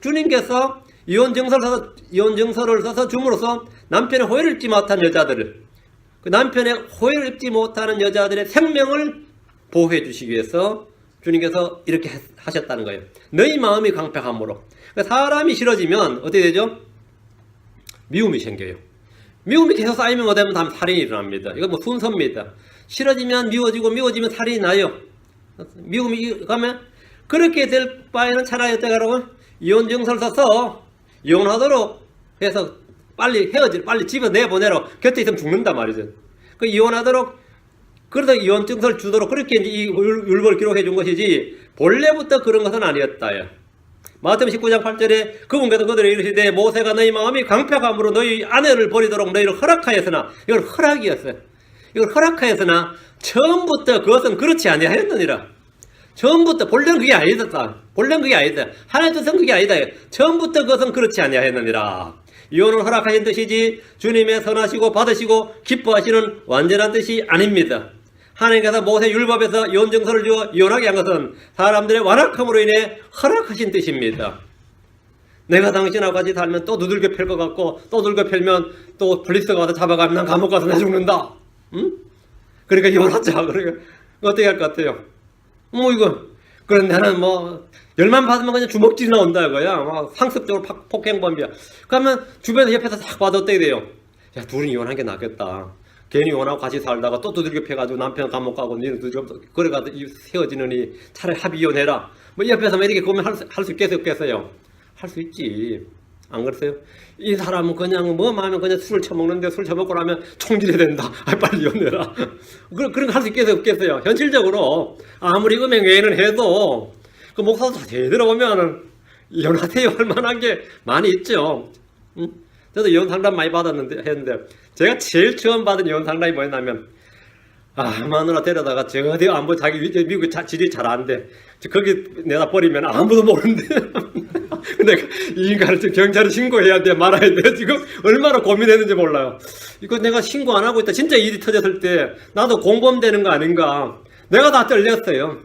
주님께서 이혼증서를 써서 줌으로써 남편의 호의를 입지 못한 여자들을 남편의 호의를 입지 못하는 여자들의 생명을 보호해 주시기 위해서 주님께서 이렇게 하셨다는 거예요. 너희 마음이 강팍함으로. 사람이 싫어지면 어떻게 되죠? 미움이 생겨요. 미움이 계속 쌓이면 어되면 다음 살인이 일어납니다. 이건 뭐 순서입니다. 싫어지면 미워지고 미워지면 살인이 나요. 미움이 가면 그렇게 될 바에는 차라리 어떻게 하라고? 이혼증서를 써서 이혼하도록 해서 빨리 빨리 집에 내보내라. 곁에 있으면 죽는다 말이죠. 그 이혼하도록 그러다 이혼증서를 주도록 그렇게 이제 이 율법을 기록해 준 것이지 본래부터 그런 것은 아니었다. 마태복음 19장 8절에 그분께서 그들에게 이르시되 모세가 너희 마음이 강팍함으로 너희 아내를 버리도록 너희를 허락하였으나, 이건 허락이었어요. 이걸 허락하였으나 처음부터 그것은 그렇지 아니하였느니라. 처음부터 본래는 그게 아니다. 본래는 그게 아니다. 하나님 뜻은 그게 아니다. 처음부터 그것은 그렇지 아니하였느니라. 이혼을 허락하신 뜻이지 주님의 선하시고 받으시고 기뻐하시는 완전한 뜻이 아닙니다. 하나님께서 모세 율법에서 이혼 증서를 주어 이혼하게 한 것은 사람들의 완악함으로 인해 허락하신 뜻입니다. 내가 당신하고 같이 살면 또 두들겨 팰 것 같고, 또 두들겨 펴면 또 블리스가 와서 잡아가면 난 감옥 가서 내 죽는다. 응? 그러니까 이혼하자. 그러니까 어떻게 할 것 같아요? 그런데 나는 열만 받으면 그냥 주먹질이 나온다 이거야. 상습적으로 폭행범이야. 그러면 주변에 옆에서 싹 봐도 어떻게 돼요? 야, 둘이 이혼한 게 낫겠다. 괜히 이혼하고 같이 살다가 또 두들겨 패가지고 남편 감옥 가고 니는 두들겨 그래가지고 헤어지느니 차라리 합의 이혼해라. 옆에서 이렇게 그러면 할 수 있겠어요? 없겠어요? 할 수 있지. 안 그러세요? 이 사람은 그냥 마음에 그냥 술을 처먹는데 술 처먹고 나면 총질해야 된다. 빨리 이혼해라. 그런 거 할 수 있겠어요? 없겠어요? 현실적으로 아무리 음행 외에는 해도 그 목사도 자세히 들어보면 이혼하세요 할 만한 게 많이 있죠. 저도 이혼 상담 많이 했는데 제가 제일 처음 받은 이혼 상담이 뭐였냐면, 마누라 데려다가 저 어디 안 보, 자기 미국 지리 잘 안 돼. 거기 내다 버리면 아무도 모르는데. 근데 이 인간을 지금 경찰에 신고해야 돼, 말아야 돼. 지금 얼마나 고민했는지 몰라요. 이거 내가 신고 안 하고 있다. 진짜 일이 터졌을 때 나도 공범되는 거 아닌가. 내가 다 떨렸어요.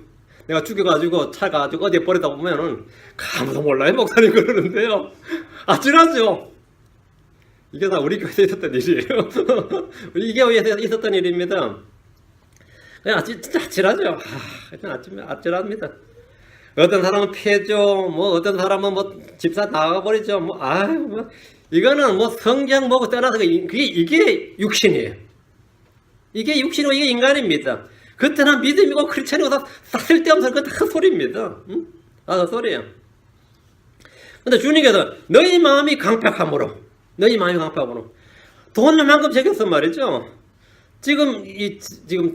내가 죽여가지고 차 가지고 어디에 버리다 보면은 아무도 몰라요. 목사님 그러는데요. 아찔하죠. 이게 다 우리 교회에서 있었던 일이에요. 우리 교회에서 있었던 일입니다. 그냥 진짜 아찔하죠. 아찔합니다. 어떤 사람은 패죠. 어떤 사람은 집사 나가버리죠. 이거는 성경 보고 떠나서 이게 육신이에요. 이게 육신이고 이게 인간입니다. 그때는 믿음이고 크리스찬이고 다 쓸데없는 그거 다 헛소리입니다. 응? 다 헛소리예요. 근데 주님께서 너희 마음이 강팍함으로 돈만큼 적였어 말이죠. 지금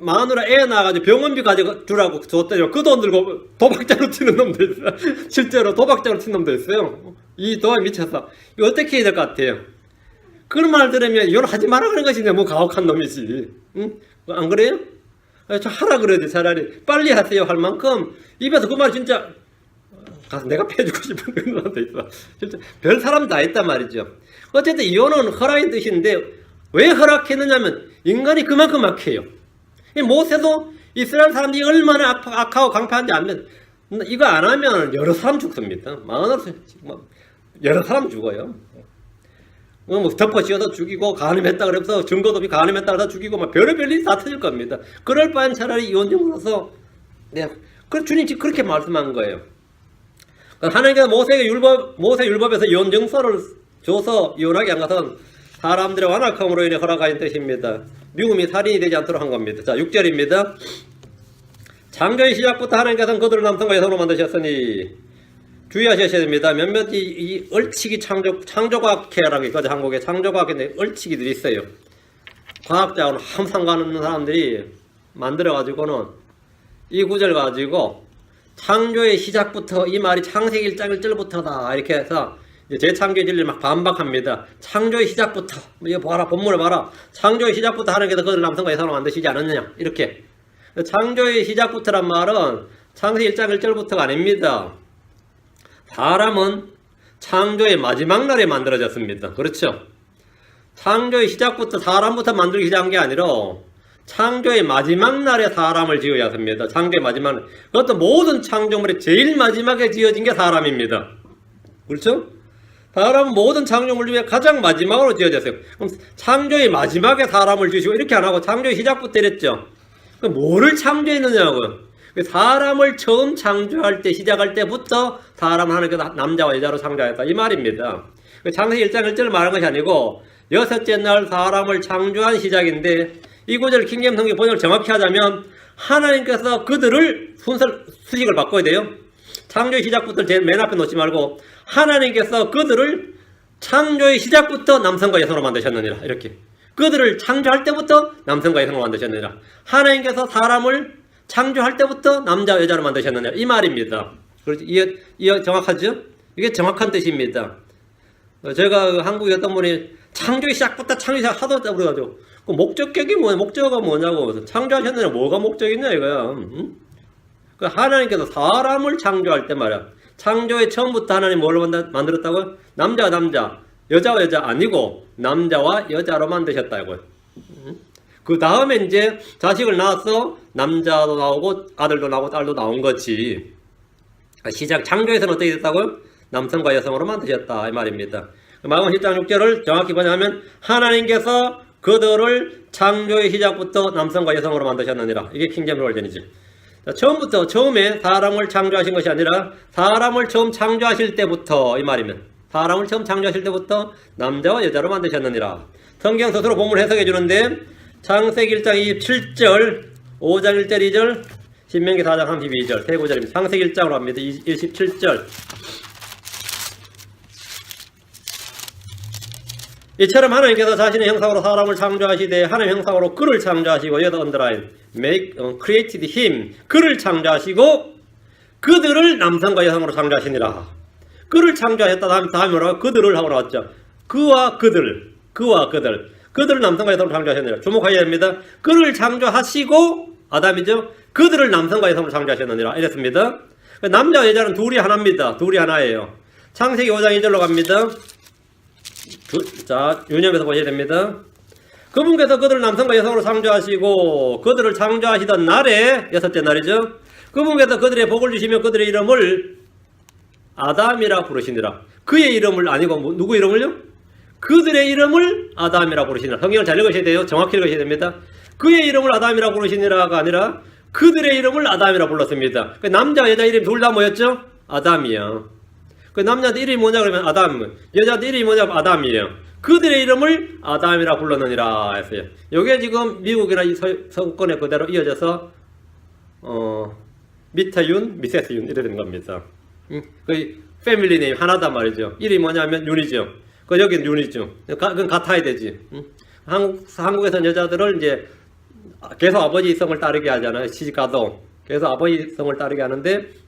마누라 애 낳아가지고 병원비 가지고 주라고 줬더니 그 돈 들고 도박자로 튀는 놈도 있어요. 실제로 도박자로 튀는 놈도 있어요. 이 도박 미쳤어. 이거 어떻게 해야 될 것 같아요? 그런 말 들으면 이혼하지 마라 그런 것이 가혹한 놈이지. 응? 안 그래요? 저 하라 그래야지. 차라리 빨리 하세요 할 만큼 입에서 그 말 진짜 가서 내가 패주고 싶은 그런 사람도 있어. 진짜 별 사람 다 있단 말이죠. 어쨌든 이혼은 허락의 뜻인데 왜 허락했느냐면 인간이 그만큼 악해요. 모세도 이스라엘 사람들이 얼마나 악하고 강팍한지 알면 이거 안 하면 여러 사람 죽습니다. 여러 사람 죽어요. 덮어 씌워서 죽이고 간음했다 그래서 증거도 없이 간음했다 그래서 죽이고 별의별 일이 다 터질 겁니다. 그럴 바엔 차라리 이혼증으로서 주님 지금 그렇게 말씀한 거예요. 하나님께서 모세 율법에서 이혼 증서를 줘서 이혼하게 한 것은 사람들의 완악함으로 인해 허락하신 뜻입니다. 미움이 살인이 되지 않도록 한 겁니다. 자, 6절입니다. 창조의 시작부터 하나님께서는 그들을 남성과 여성으로 만드셨으니 주의하셔야 됩니다. 몇몇 이 얼치기 창조과학회라고 있거든요. 한국에 창조과학회인데 얼치기들이 있어요. 과학자하고는 아무 상관없는 사람들이 만들어가지고는 이 구절 가지고 창조의 시작부터 이 말이 창세기 1장 1절부터다 이렇게 해서 재창조의 진리를 막 반박합니다. 창조의 시작부터 이거 봐라, 본문을 봐라. 창조의 시작부터 하나님께서 그들 남성과 여성으로 만드시지 않았느냐 이렇게. 창조의 시작부터란 말은 창세기 1장 1절부터가 아닙니다. 사람은 창조의 마지막 날에 만들어졌습니다. 그렇죠? 창조의 시작부터 사람부터 만들기 시작한 게 아니라 창조의 마지막 날에 사람을 지어야 합니다. 창조의 마지막 날. 그것도 모든 창조물의 제일 마지막에 지어진 게 사람입니다. 그렇죠? 사람은 모든 창조물 중에 가장 마지막으로 지어졌어요. 그럼 창조의 마지막에 사람을 지으시고 이렇게 안 하고 창조의 시작부터 이랬죠. 그럼 뭐를 창조했느냐고요. 사람을 처음 창조할 때, 시작할 때부터 사람을 하나님께서 남자와 여자로 창조하였다 이 말입니다. 창세기 1장 1절을 말한 것이 아니고 여섯째 날 사람을 창조한 시작인데 이 구절 킹제임스 성경 번역을 정확히 하자면 하나님께서 그들을 수식을 바꿔야 돼요. 창조의 시작부터 제일 맨 앞에 놓지 말고 하나님께서 그들을 창조의 시작부터 남성과 여성으로 만드셨느니라 이렇게. 그들을 창조할 때부터 남성과 여성으로 만드셨느니라. 하나님께서 사람을 창조할 때부터 남자 여자로 만드셨느냐 이 말입니다. 그렇지? 이해 정확하죠? 이게 정확한 뜻입니다. 제가 한국에 어떤 분이 창조의 시작부터 창조의 시작 하도 그래가지고 그 목적격이 뭐냐, 목적어가 뭐냐고, 창조하셨느냐, 뭐가 목적이냐 이거야. 응? 그 하나님께서 사람을 창조할 때 말이야, 창조의 처음부터 하나님 뭘로 만들었다고요? 남자와 남자, 여자와 여자 아니고 남자와 여자로 만드셨다고요. 그 다음에 이제 자식을 낳아서 남자도 나오고 아들도 나오고 딸도 나온 거지. 시작 창조에서는 어떻게 됐다고요? 남성과 여성으로 만드셨다 이 말입니다. 마가복음 10장 6절을 정확히 뭐냐면 하나님께서 그들을 창조의 시작부터 남성과 여성으로 만드셨느니라. 이게 킹제임스 버전이지. 처음에 사람을 창조하신 것이 아니라 사람을 처음 창조하실 때부터 이 말이면 사람을 처음 창조하실 때부터 남자와 여자로 만드셨느니라. 성경 스스로 본문을 해석해 주는데 창세기 1장 27절, 5장 1절 2절, 신명기 4장 32절, 세 구절입니다. 창세기 1장으로 합니다. 27절. 이처럼 하나님께서 자신의 형상으로 사람을 창조하시되 하나님의 형상으로 그를 창조하시고 여기다 언더라인 created him 그를 창조하시고 그들을 남성과 여성으로 창조하시니라. 그를 창조하셨다 다음에 뭐라고? 그들을 하고 나왔죠. 그와 그들을 남성과 여성으로 창조하셨느니라. 주목해야 됩니다. 그를 창조하시고 아담이죠. 그들을 남성과 여성으로 창조하셨느니라 이랬습니다. 남자와 여자는 둘이 하나입니다. 둘이 하나예요. 창세기 5장 2절로 갑니다. 자, 유념해서 보셔야 됩니다. 그분께서 그들을 남성과 여성으로 창조하시고 그들을 창조하시던 날에, 여섯째 날이죠. 그분께서 그들의 복을 주시며 그들의 이름을 아담이라 부르시니라. 그의 이름을 아니고 누구 이름을요? 그들의 이름을 아담이라 부르시니라. 성경을 잘 읽으셔야 돼요. 정확히 읽으셔야 됩니다. 그의 이름을 아담이라 부르시니라가 아니라 그들의 이름을 아담이라 불렀습니다. 남자 여자 이름 둘 다 뭐였죠? 아담이요. 그 남자한테 이름이 뭐냐 그러면 아담, 여자한테 이름이 뭐냐 아담이에요. 그들의 이름을 아담이라 불렀느니라 했어요. 이게 지금 미국이나 이 서구권에 그대로 이어져서 미타윤, 미세스윤 이래 되는 겁니다. 그 패밀리 네임 하나단 말이죠. 이름이 뭐냐면 윤이죠. 그 여기는 윤이죠. 그건 같아야 되지. 한국에서는 여자들을 이제 계속 아버지 성을 따르게 하잖아요. 시집가도 계속 아버지 성을 따르게 하는데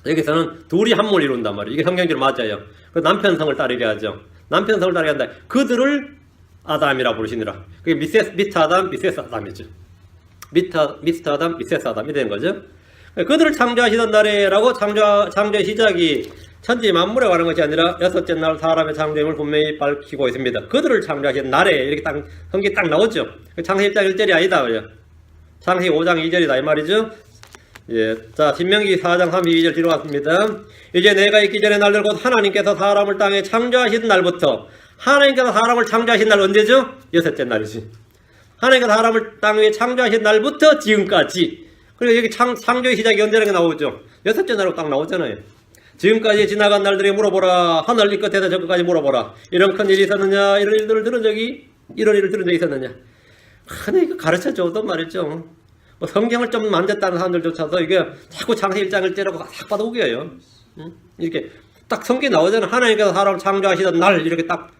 여기서는 둘이 한물 이룬단 말이에요. 이게 성경적으로 맞아요. 그 남편 성을 따르게 하죠. 남편 성을 따르게 한다. 그들을 아담이라 부르시니라. 그게 미스터 아담, 미세스 아담이죠. 미스터 아담, 미세스 아담 이런 거죠. 그들을 창조하시던 날에라고 창조의 시작이 천지 만물에 관한 것이 아니라 여섯째 날 사람의 창조임을 분명히 밝히고 있습니다. 그들을 창조하시던 날에 이렇게 딱 성경이 딱 나오죠. 창세기 1장 1절이 아니다 그래요. 창세기 5장 2절이다 이 말이죠. 예, 자, 신명기 4장 32절 뒤로 왔습니다. 이제 내가 있기 전에 날들 곧 하나님께서 사람을 땅에 창조하신 날부터, 하나님께서 사람을 창조하신 날 언제죠? 여섯째 날이지. 하나님께서 사람을 땅에 창조하신 날부터 지금까지. 그리고 여기 창조의 시작이 언제라고 나오죠? 여섯째 날로 딱 나오잖아요. 지금까지 지나간 날들에 물어보라. 하늘 이 끝에서 저 끝까지 물어보라. 이런 큰 일이 있었느냐? 이런 일을 들은 적이 있었느냐? 하나님 가르쳐 줘도 말이죠. 뭐 성경을 좀 만졌다는 사람들조차도 이게 자꾸 창세기 1장을 째려고 싹 받아 우겨요. 이렇게 딱 성경이 나오잖아. 하나님께서 사람을 창조하시던 날 이렇게 딱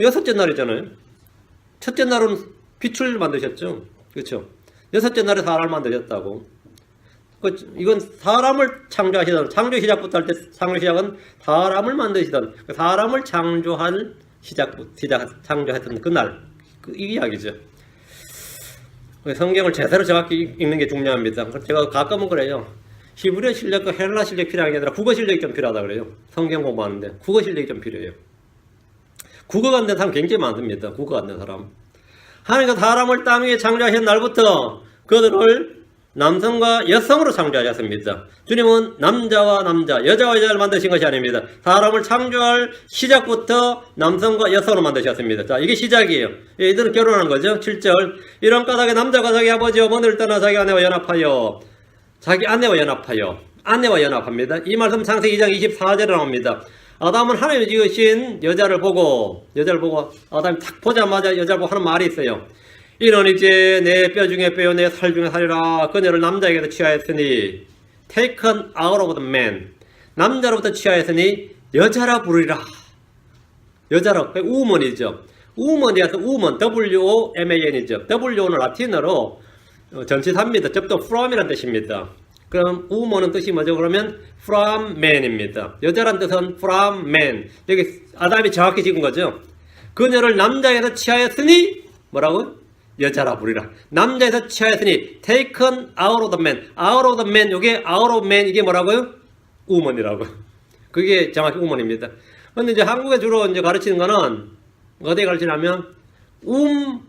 여섯째 날이잖아요. 첫째 날은 빛을 만드셨죠. 그렇죠. 여섯째 날에 사람을 만드셨다고. 이건 사람을 창조하시던, 창조 시작부터 할 때 창조 시작은 사람을 만드시던, 사람을 창조한 창조했던 그날 이 이야기죠. 성경을 제대로 정확히 읽는 게 중요합니다. 제가 가끔은 그래요. 히브리어 실력과 헬라 실력이 필요한 게 아니라 국어 실력이 좀 필요하다 그래요. 성경 공부하는데 국어 실력이 좀 필요해요. 국어가 안 된 사람 굉장히 많습니다. 국어가 안 된 사람. 하나님께서 사람을 땅 위에 창조하신 날부터 그들을 남성과 여성으로 창조하셨습니다. 주님은 남자와 남자, 여자와 여자를 만드신 것이 아닙니다. 사람을 창조할 시작부터 남성과 여성으로 만드셨습니다. 자, 이게 시작이에요. 이들은 결혼하는 거죠. 7절. 이런 까닭에 남자가 자기 아버지 어머니를 떠나 자기 아내와 연합하여, 아내와 연합합니다. 이 말씀 창세기 2장 24절에 나옵니다. 아담은 하나님이 지으신 여자를 보고 아담이 딱 보자마자 여자를 보고 하는 말이 있어요. 이는 이제 내 뼈 중에 뼈요 내 살 중에 살이라 그녀를 남자에게서 취하였으니 taken out of the man, 남자로부터 취하였으니 여자라 부르리라. 여자라, woman이죠. woman이어서 woman, W-O-M-A-N이죠. W-O는 라틴어로 전치사입니다. 접도 from이라는 뜻입니다. 그럼 woman은 뜻이 뭐죠? 그러면 from man입니다. 여자란 뜻은 from man. 여기 아담이 정확히 찍은 거죠. 그녀를 남자에서 취하였으니 뭐라고? 여자라 부리라. 남자에서 취하였으니 taken out of the man. out of the man. 이게 out of man 이게 뭐라고요? woman이라고. 그게 정확히 woman입니다. 근데 이제 한국에 주로 이제 가르치는 거는 어디에 가르치냐면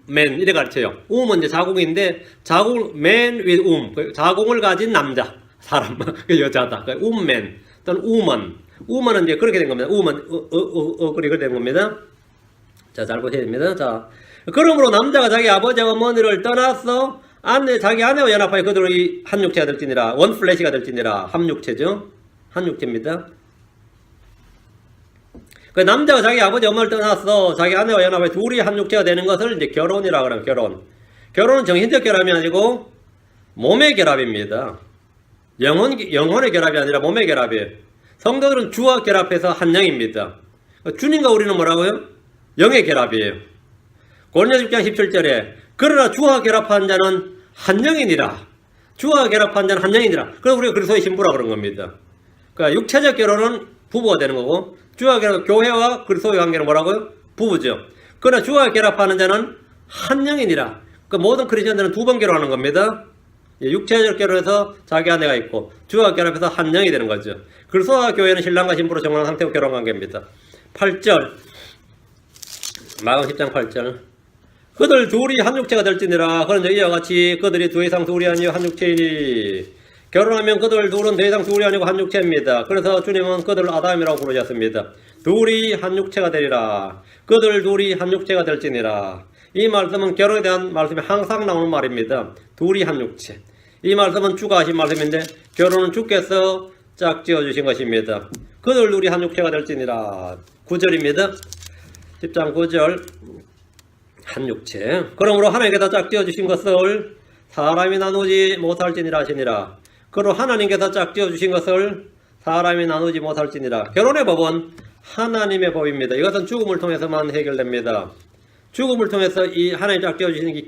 man 이래 가르쳐요. 은 이제 자궁인데 자궁 man with 자궁을 가진 남자 사람 그 여자다. man 또는 woman은 이제 그렇게 된 겁니다. 그렇게 된 겁니다. 자, 잘 보셔야 됩니다. 자, 그러므로 남자가 자기 아버지와 어머니를 떠나서 자기 아내와 연합하여 그들의 한 육체가 될지니라. 원 플래시가 될지니라. 한 육체죠. 한 육체입니다. 그 남자가 자기 아버지 엄마를 떠나서 자기 아내와 연합해 둘이 한 육체가 되는 것을 이제 결혼이라고 그러면 결혼은 정신적 결합이 아니고 몸의 결합입니다. 영혼의 결합이 아니라 몸의 결합이에요. 성도들은 주와 결합해서 한 영입니다. 주님과 우리는 뭐라고요? 영의 결합이에요. 고린도서 6장 17절에 그러나 주와 결합한 자는 한 영이니라. 주와 결합한 자는 한 영이니라. 그래서 우리가 그리스도의 신부라 그런 겁니다. 그러니까 육체적 결혼은 부부가 되는 거고 주와 결합, 교회와 그리스도의 관계는 뭐라고요? 부부죠. 그러나 주와 결합하는 자는 한 영이니라. 그 모든 크리스천들은 두 번 결혼하는 겁니다. 육체적 결혼해서 자기 아내가 있고 주와 결합해서 한 영이 되는 거죠. 그리스도와 교회는 신랑과 신부로 정한 상태의 결혼 관계입니다. 8절 마가복음 10장 8절 그들 둘이 한 육체가 될지니라. 그런 이와 같이 그들이 더 이상 둘이 아니요 한 육체이니 결혼하면 그들 둘은 더 이상 둘이 아니고 한 육체입니다. 그래서 주님은 그들을 아담이라고 부르셨습니다. 둘이 한 육체가 되리라. 그들 둘이 한 육체가 될지니라. 이 말씀은 결혼에 대한 말씀이 항상 나오는 말입니다. 둘이 한 육체. 이 말씀은 주가 하신 말씀인데 결혼은 주께서 짝지어 주신 것입니다. 그들 둘이 한 육체가 될지니라. 9절입니다. 10장 9절 한 육체. 그러므로 하나님께서 짝지어 주신 것을 사람이 나누지 못할지니라 하시니라. 그러므로 하나님께서 짝지어 주신 것을 사람이 나누지 못할지니라. 결혼의 법은 하나님의 법입니다. 이것은 죽음을 통해서만 해결됩니다. 죽음을 통해서 이 하나님 짝지어 주시는 이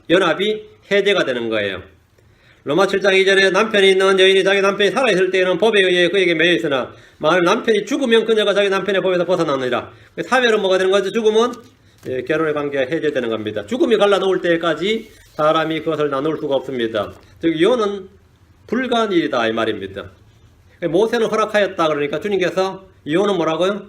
연합이 해제가 되는 거예요. 로마 7장 2절에 남편이 있는 여인이 자기 남편이 살아있을 때에는 법에 의해 그에게 매여 있으나 만일 남편이 죽으면 그녀가 자기 남편의 법에서 벗어나느니라. 사멸은 뭐가 되는 거죠? 죽음은 결혼의 관계가 해제되는 겁니다. 죽음이 갈라놓을 때까지 사람이 그것을 나눌 수가 없습니다. 즉 이혼은 불가한 일이다 이 말입니다. 모세는 허락하였다 그러니까 주님께서 이혼은 뭐라고요?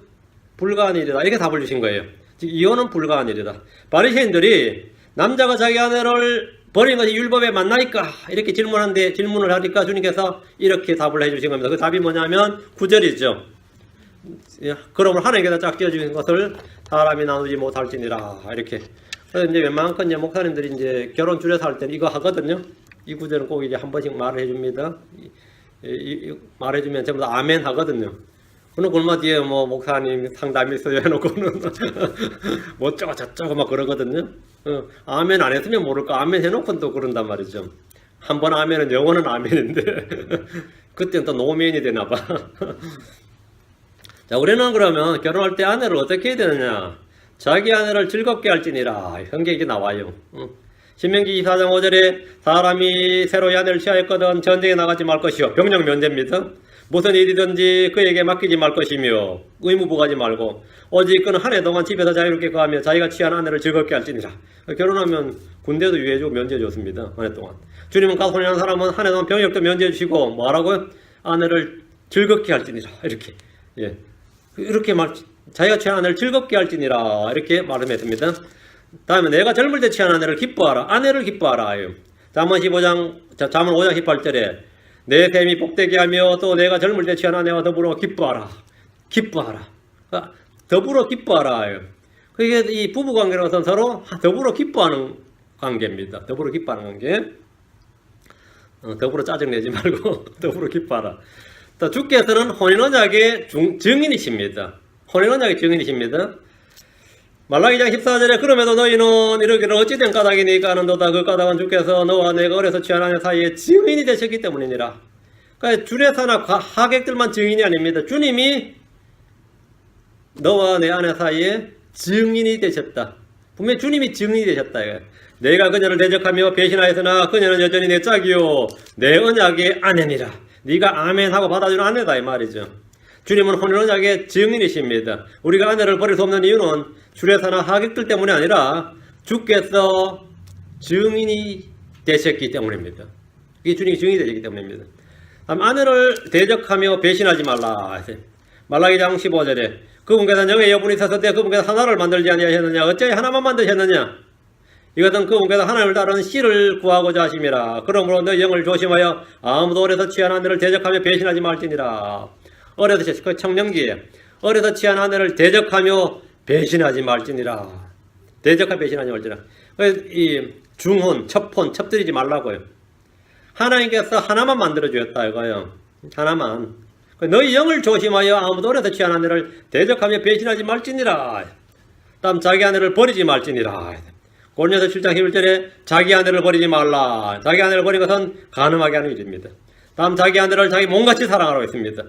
불가한 일이다 이렇게 답을 주신 거예요. 즉 이혼은 불가한 일이다. 바리새인들이 남자가 자기 아내를 버리는 것이 율법에 맞나이까 이렇게 질문을 하니까 주님께서 이렇게 답을 해주신 겁니다. 그 답이 뭐냐면 9절이죠. 그러므로 하나님께서 짝지어 주신 것을 사람이 나누지 못할지니라 이렇게. 그래서 이제 웬만큼 이제 목사님들이 이제 결혼 줄여서 할 때는 이거 하거든요. 이 구절은 꼭 이제 한 번씩 말을 해줍니다. 말해주면 전부 다 아멘 하거든요. 그는 얼마 뒤에 뭐 목사님 상담 있어요 해놓고는 뭐 어쩌고 저쩌고 막 그러거든요. 아멘 안 했으면 모를까. 아멘 해놓고는 또 그런단 말이죠. 한 번 아멘은 영원한 아멘인데 그때는 또 노멘이 되나봐. 자, 우리는 그러면 결혼할 때 아내를 어떻게 해야 되느냐? 자기 아내를 즐겁게 할지니라. 현경이 나와요. 신명기 24장 5절에 사람이 새로이 아내를 취하였거든 전쟁에 나가지 말 것이요. 병력 면제입니다. 무슨 일이든지 그에게 맡기지 말 것이며 의무부하지 말고 오직 그는 한 해 동안 집에서 자유롭게 거하며 자기가 취한 아내를 즐겁게 할지니라. 결혼하면 군대도 유예해주고 면제해줬습니다. 한 해 동안. 주님은 가서 혼인한 사람은 한 해 동안 병역도 면제해주시고 뭐하라고요? 아내를 즐겁게 할지니라. 이렇게 이렇게 자기가 취한 아내를 즐겁게 할지니라 이렇게 말씀했습니다. 다음에 내가 젊을 때 취한 아내를 기뻐하라. 아내를 기뻐하라. 잠언 5장 18절에 내 셈이 복되게 하며 또 내가 젊을 때 취한 아내와 더불어 기뻐하라. 더불어 기뻐하라. 그게 이 부부관계로서는 서로 더불어 기뻐하는 관계입니다. 더불어 기뻐하는 관계. 더불어 짜증내지 말고 더불어 기뻐하라. 또 주께서는 혼인언약의 증인이십니다. 혼인언약의 증인이십니다. 말라기장 14절에 그럼에도 너희는 이르기를 어찌된 까닭이니까 하는도다. 그 까닭은 주께서 너와 내가 어려서 취한 아내 사이에 증인이 되셨기 때문이니라. 그러니까 주례사나 하객들만 증인이 아닙니다. 주님이 너와 내 아내 사이에 증인이 되셨다. 분명히 주님이 증인이 되셨다. 이거예요. 내가 그녀를 대적하며 배신하였으나 그녀는 여전히 내 짝이요 내 언약의 아내니라. 네가 아멘 하고 받아주는 아내다 이 말이죠. 주님은 혼인 언약의 증인이십니다. 우리가 아내를 버릴 수 없는 이유는 주례사나 하객들 때문이 아니라 주께서 증인이 되셨기 때문입니다. 이게 주님이 증인이 되셨기 때문입니다. 다음 아내를 대적하며 배신하지 말라. 말라기 장 15절에 그분께서 영의 여분이 있었을 그분께서 하나를 만들지 아니하셨느냐 어찌 하나만 만드셨느냐 이것은 그분께서 하나님을 따르는 씨를 구하고자 하심이라. 그러므로 너희 영을 조심하여 아무도 어려서 취한 아내를 대적하며 배신하지 말지니라. 어려서 그 청년기에 어려서 취한 아내를 대적하며 배신하지 말지니라. 대적하며 배신하지 말지니라. 이 중혼, 첩혼, 첩들이지 말라고요. 하나님께서 하나만 만들어 주었다 이거요. 하나만. 너희 영을 조심하여 아무도 어려서 취한 아내를 대적하며 배신하지 말지니라. 다음 자기 아내를 버리지 말지니라. 고린도서 7장 11절에 자기 아내를 버리지 말라. 자기 아내를 버린 것은 간음하게 하는 일입니다. 다음 자기 아내를 자기 몸같이 사랑하라고 했습니다.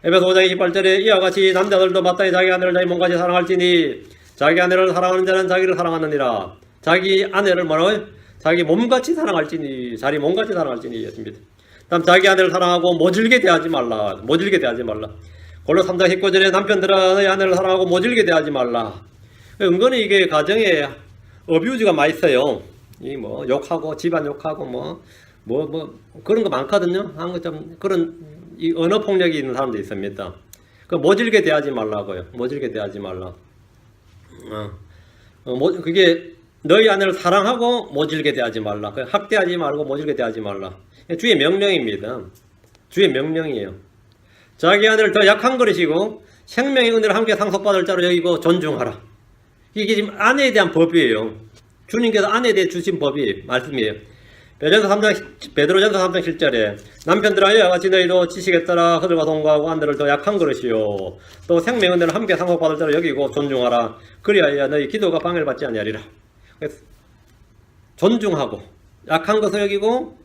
에베소 5장 28절에 이와 같이 남자들도 마땅히 자기 아내를 자기 몸같이 사랑할지니 자기 아내를 사랑하는 자는 자기를 사랑하느니라. 자기 아내를 뭐라고요? 자기 몸같이 사랑할지니 자기 몸같이 사랑할지니 였습니다. 다음 자기 아내를 사랑하고 모질게 대하지 말라. 모질게 대하지 말라. 골로 3장 19절에 남편들아 너희 아내를 사랑하고 모질게 대하지 말라. 은근히 이게 가정에 어뷰즈가 많이 있어요. 이 뭐 욕하고 집안 욕하고 뭐 그런 거 많거든요. 한거 좀 그런 이 언어 폭력이 있는 사람도 있습니다. 그 모질게 대하지 말라고요. 모질게 대하지 말라. 그게 너희 아내를 사랑하고 모질게 대하지 말라. 학대하지 말고 모질게 대하지 말라. 주의 명령입니다. 주의 명령이에요. 자기 아내를 더 약한 그릇이고 생명의 은혜를 함께 상속받을 자로 여기고 존중하라. 이게 지금 아내에 대한 법이에요. 주님께서 아내에 대해 주신 법이 말씀이에요. 베드로전서 3장 7절에 남편들아 이와 같이 너희도 지식에 따라 그들과 동거하고 아내를 더 약한 그릇이요 또 생명의 은혜를 함께 상속받을 자로 여기고 존중하라. 그리하여 너희 기도가 방해를 받지 아니하리라. 존중하고 약한 것을 여기고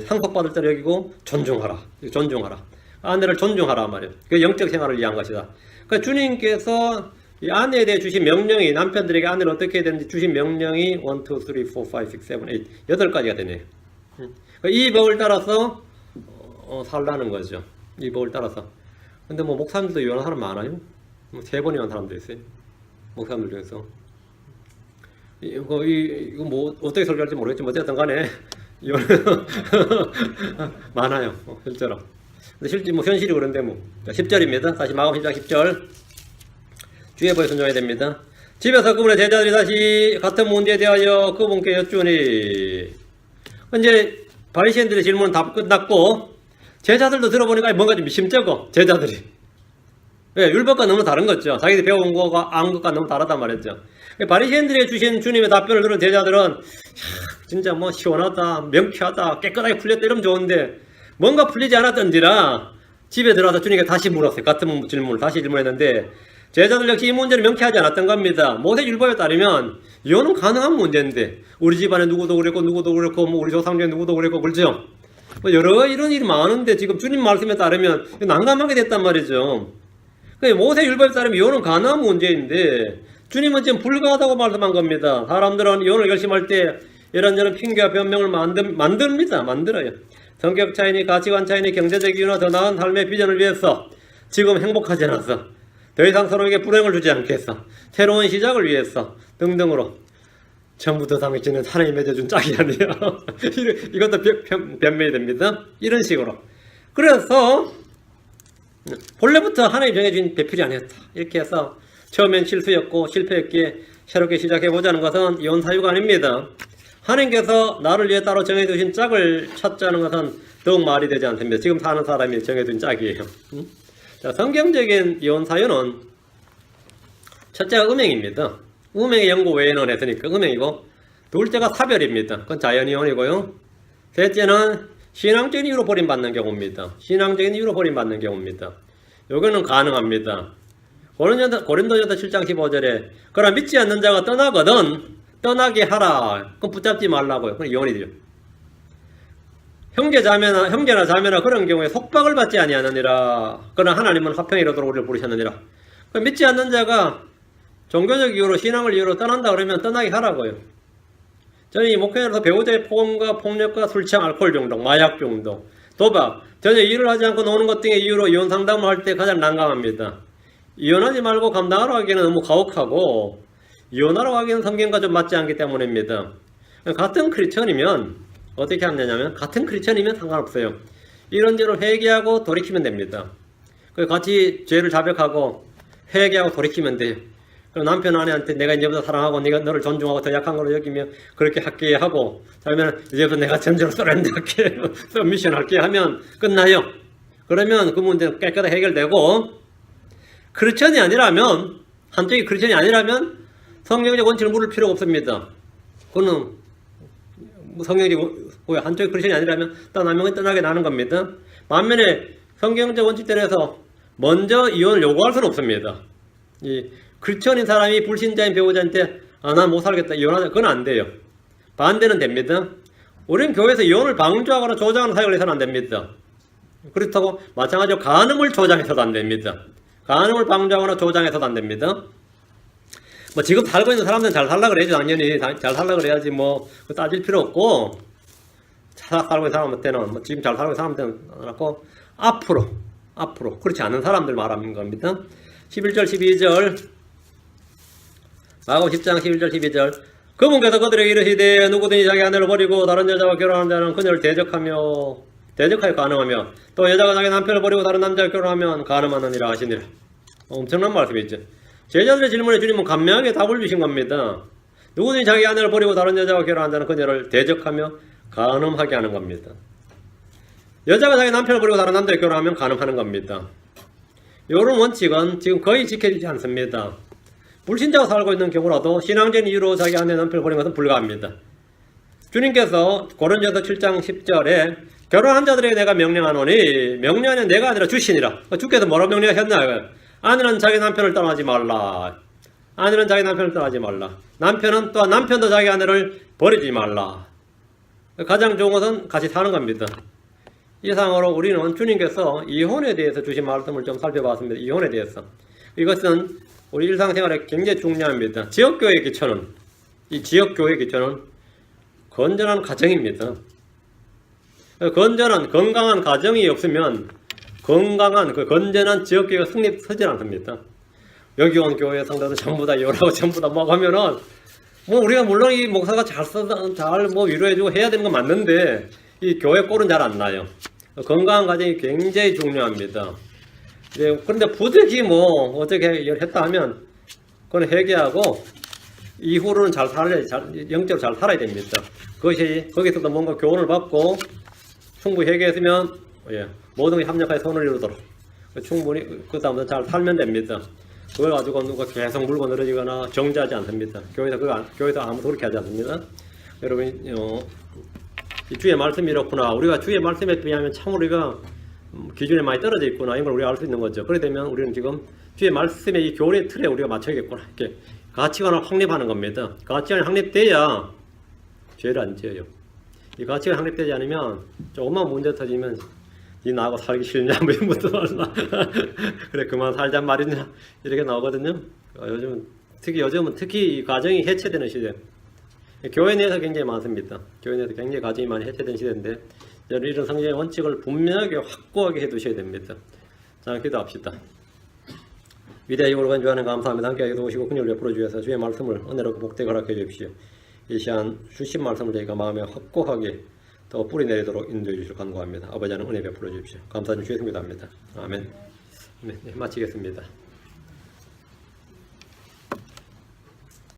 상속받을 자를 여기고 존중하라. 존중하라. 아내를 존중하라 말이에요. 그 영적 생활을 위한 것이다. 그러니까 주님께서 이 아내에 대해 주신 명령이 남편들에게 아내를 어떻게 해야 되는지 주신 명령이 1, 2, 3, 4, 5, 6, 7, 8 8가지가 되네요. 그러니까 이 법을 따라서 살라는 거죠. 이 법을 따라서. 근데 뭐 목사님들도 이혼한 사람 많아요. 3번 이혼한 사람도 있어요. 목사님들 중에서. 이거 뭐 어떻게 설교할지 모르겠지만 어쨌든 간에 많아요. 실제로. 근데 실제 뭐 현실이 그런데 뭐 10절입니다. 다시 마감 10장 10절. 주의 법에 순종해야 됩니다. 집에서 그분의 제자들이 다시 같은 문제에 대하여 그분께 여쭈니 이제 바리새인들의 질문은 다 끝났고 제자들도 들어보니까 뭔가 좀 심쩍어. 제자들이 율법과 너무 다른 거죠. 자기들이 배운 거가 아는 것과 너무 다르단 말이죠. 바리새인들이 주신 주님의 답변을 들은 제자들은 진짜 뭐 시원하다, 명쾌하다, 깨끗하게 풀렸다 이러면 좋은데 뭔가 풀리지 않았던지라 집에 들어와서 주님께 다시 물었어요. 같은 질문을 다시 질문했는데 제자들 역시 이 문제는 명쾌하지 않았던 겁니다. 모세율법에 따르면 이혼은 가능한 문제인데 우리 집안에 누구도 그랬고 뭐 우리 조상 중에 누구도 그랬고 그렇죠. 뭐 여러 이런 일이 많은데 지금 주님 말씀에 따르면 난감하게 됐단 말이죠. 모세율법에 따르면 이혼은 가능한 문제인데 주님은 지금 불가하다고 말씀한 겁니다. 사람들은 이혼을 결심할 때 이런저런 핑계와 변명을 만들어요. 성격 차이니 가치관 차이니 경제적 이유나 더 나은 삶의 비전을 위해서 지금 행복하지 않아서 더 이상 서로에게 불행을 주지 않겠어 새로운 시작을 위해서 등등으로 처음부터 당신은 하나님이 맺어준 짝이 아니야. 이것도 변명이 됩니다. 이런 식으로. 그래서 본래부터 하나님이 정해준 배필이 아니었다. 이렇게 해서 처음엔 실수였고 실패했기에 새롭게 시작해보자는 것은 이혼 사유가 아닙니다. 하나님께서 나를 위해 따로 정해두신 짝을 찾자는 것은 더욱 말이 되지 않습니다. 지금 사는 사람이 정해둔 짝이에요. 자, 성경적인 이혼 사유는 첫째가 음행입니다. 음행의 연고 외에는 했으니까 음행이고, 둘째가 사별입니다. 그건 자연이혼이고요. 셋째는 신앙적인 이유로 버림받는 경우입니다. 신앙적인 이유로 버림받는 경우입니다. 요거는 가능합니다. 고린도전서 7장 15절에 그러나 믿지 않는 자가 떠나거든 떠나게 하라. 그럼 붙잡지 말라고요. 그건 이혼이죠. 형제나 자매나 그런 경우에 속박을 받지 아니하느니라. 그러나 하나님은 화평에 이르도록 우리를 부르셨느니라. 믿지 않는 자가 종교적 이유로 신앙을 이유로 떠난다 그러면 떠나게 하라고요. 저는 이 목회자로서 배우자의 폭언과 폭력과 술 취향, 알코올 중독, 마약 중독, 도박, 전혀 일을 하지 않고 노는 것 등의 이유로 이혼 상담을 할 때 가장 난감합니다. 이혼하지 말고 감당하러 하기에는 너무 가혹하고 이혼하러 하기에는 성경과 좀 맞지 않기 때문입니다. 같은 크리스천이면 어떻게 하느냐면 같은 크리스천이면 상관없어요. 이런 죄로 회개하고 돌이키면 됩니다. 같이 죄를 자백하고 회개하고 돌이키면 돼요. 그럼 남편 아내한테 내가 이제부터 사랑하고 네가 너를 존중하고 더 약한 걸로 여기며 그렇게 할게 하고 그러면 이제부터 내가 전적으로 서렌더 할게 서미션 할게 하면 끝나요. 그러면 그 문제는 깨끗하게 해결되고 크리스천이 아니라면 한쪽이 크리스천이 아니라면 성경적 원칙을 물을 필요가 없습니다. 그거는 성경적 한쪽이 크리스천이 아니라면 떠나면 떠나게 나는 겁니다. 반면에 성경적 원칙대로해서 먼저 이혼을 요구할 수는 없습니다. 이 크리스천인 사람이 불신자인 배우자한테 난 못 살겠다 이혼하자 그건 안 돼요. 반대는 됩니다. 우리는 교회에서 이혼을 방조하거나 조장하는 사역을 해서는 안 됩니다. 그렇다고 마찬가지로 간음을 조장해서도 안 됩니다. 간음을 방조하거나 조장해서도 안 됩니다. 뭐 지금 살고 있는 사람들은 잘 살라 그래야지. 당연히 잘 살라 그래야지 뭐 따질 필요 없고 살고 있는 사람한테는 뭐 지금 잘 살고 있는 사람한테는 그렇고 앞으로 그렇지 않은 사람들 말하는 겁니다. 11절 12절 마가복음 10장 11절 12절 그분께서 그들에게 이르시되 누구든지 자기 아내를 버리고 다른 여자와 결혼하는 자는 그녀를 대적하여 간음하며 또 여자가 자기 남편을 버리고 다른 남자와 결혼하면 간음하느니라 하시니라. 엄청난 말씀이죠. 제자들의 질문에 주님은 간명하게 답을 주신 겁니다. 누구든지 자기 아내를 버리고 다른 여자와 결혼하는 자는 그녀를 대적하며 간음하게 하는 겁니다. 여자가 자기 남편을 버리고 다른 남자와 결혼하면 간음하는 겁니다. 이런 원칙은 지금 거의 지켜지지 않습니다. 불신자가 살고 있는 경우라도 신앙적인 이유로 자기 아내 남편을 버린 것은 불가합니다. 주님께서 고린도전서 7장 10절에 결혼한 자들에게 내가 명령하노니 명령하는 내가 아니라 주시니라. 주께서 뭐라고 명령하셨나? 아내는 자기 남편을 떠나지 말라. 아내는 자기 남편을 떠나지 말라. 남편은 또한 남편도 자기 아내를 버리지 말라. 가장 좋은 것은 같이 사는 겁니다. 이상으로 우리는 주님께서 이혼에 대해서 주신 말씀을 좀 살펴봤습니다. 이혼에 대해서. 이것은 우리 일상생활에 굉장히 중요합니다. 지역교회의 기초는, 이 지역교회의 기초는 건전한 가정입니다. 건강한 가정이 없으면 건강한, 건전한 지역교회가 성립하지 않습니다. 여기 온 교회 성도들 전부 다 이혼하고 전부 다 막 하면은, 뭐 우리가 물론 이 목사가 잘 위로해주고 해야 되는 건 맞는데, 이 교회 꼴은 잘 안 나요. 건강한 가정이 굉장히 중요합니다. 그런데 부득이 뭐 어떻게 했다 하면 그건 회개하고 이후로는 영적으로 잘 살아야 됩니다. 그것이 거기서도 뭔가 교훈을 받고 충분히 회개했으면 모든 게 합력하여 선을 이루도록 충분히 그 다음부터 잘 살면 됩니다. 그걸 가지고 누가 계속 물고 늘어지거나 정죄하지 않습니다. 교회에서 아무도 그렇게 하지 않습니다. 여러분 이 주의 말씀이 이렇구나. 우리가 주의 말씀에 비하면 참 우리가 기준에 많이 떨어져 있구나. 이걸 우리가 알 수 있는 거죠. 그렇게 되면 우리는 지금 주의 말씀의 이 교훈의 틀에 우리가 맞춰야겠구나. 이렇게 가치관을 확립하는 겁니다. 가치관이 확립돼야 죄를 안 지어요. 이 가치관이 확립되지 않으면 조금만 문제 터지면 니 나하고 살기 싫냐 뭐 이런 것도 말라. 그래 그만 살잔 말이냐 이렇게 나오거든요. 요즘은 특히 이 가정이 해체되는 시대. 교회 내에서 굉장히 많습니다. 교회 내에서 굉장히 가정이 많이 해체된 시대인데 이런 성경의 원칙을 분명하게 확고하게 해두셔야 됩니다. 자, 기도합시다. 위대하게 오르간 주하는 감사합니다. 함께 도우시고 그녀를 베풀어 주셔서 주의 말씀을 은혜롭고 복되게 허락해 주십시오. 이 시간 주신 말씀을 저희가 마음에 확고하게 더 뿌리 내리도록 인도해 주시길 간구합니다. 아버지 하나님 은혜 베풀어 주십시오. 감사드리는 주의 성도합니다. 아멘. 네, 마치겠습니다.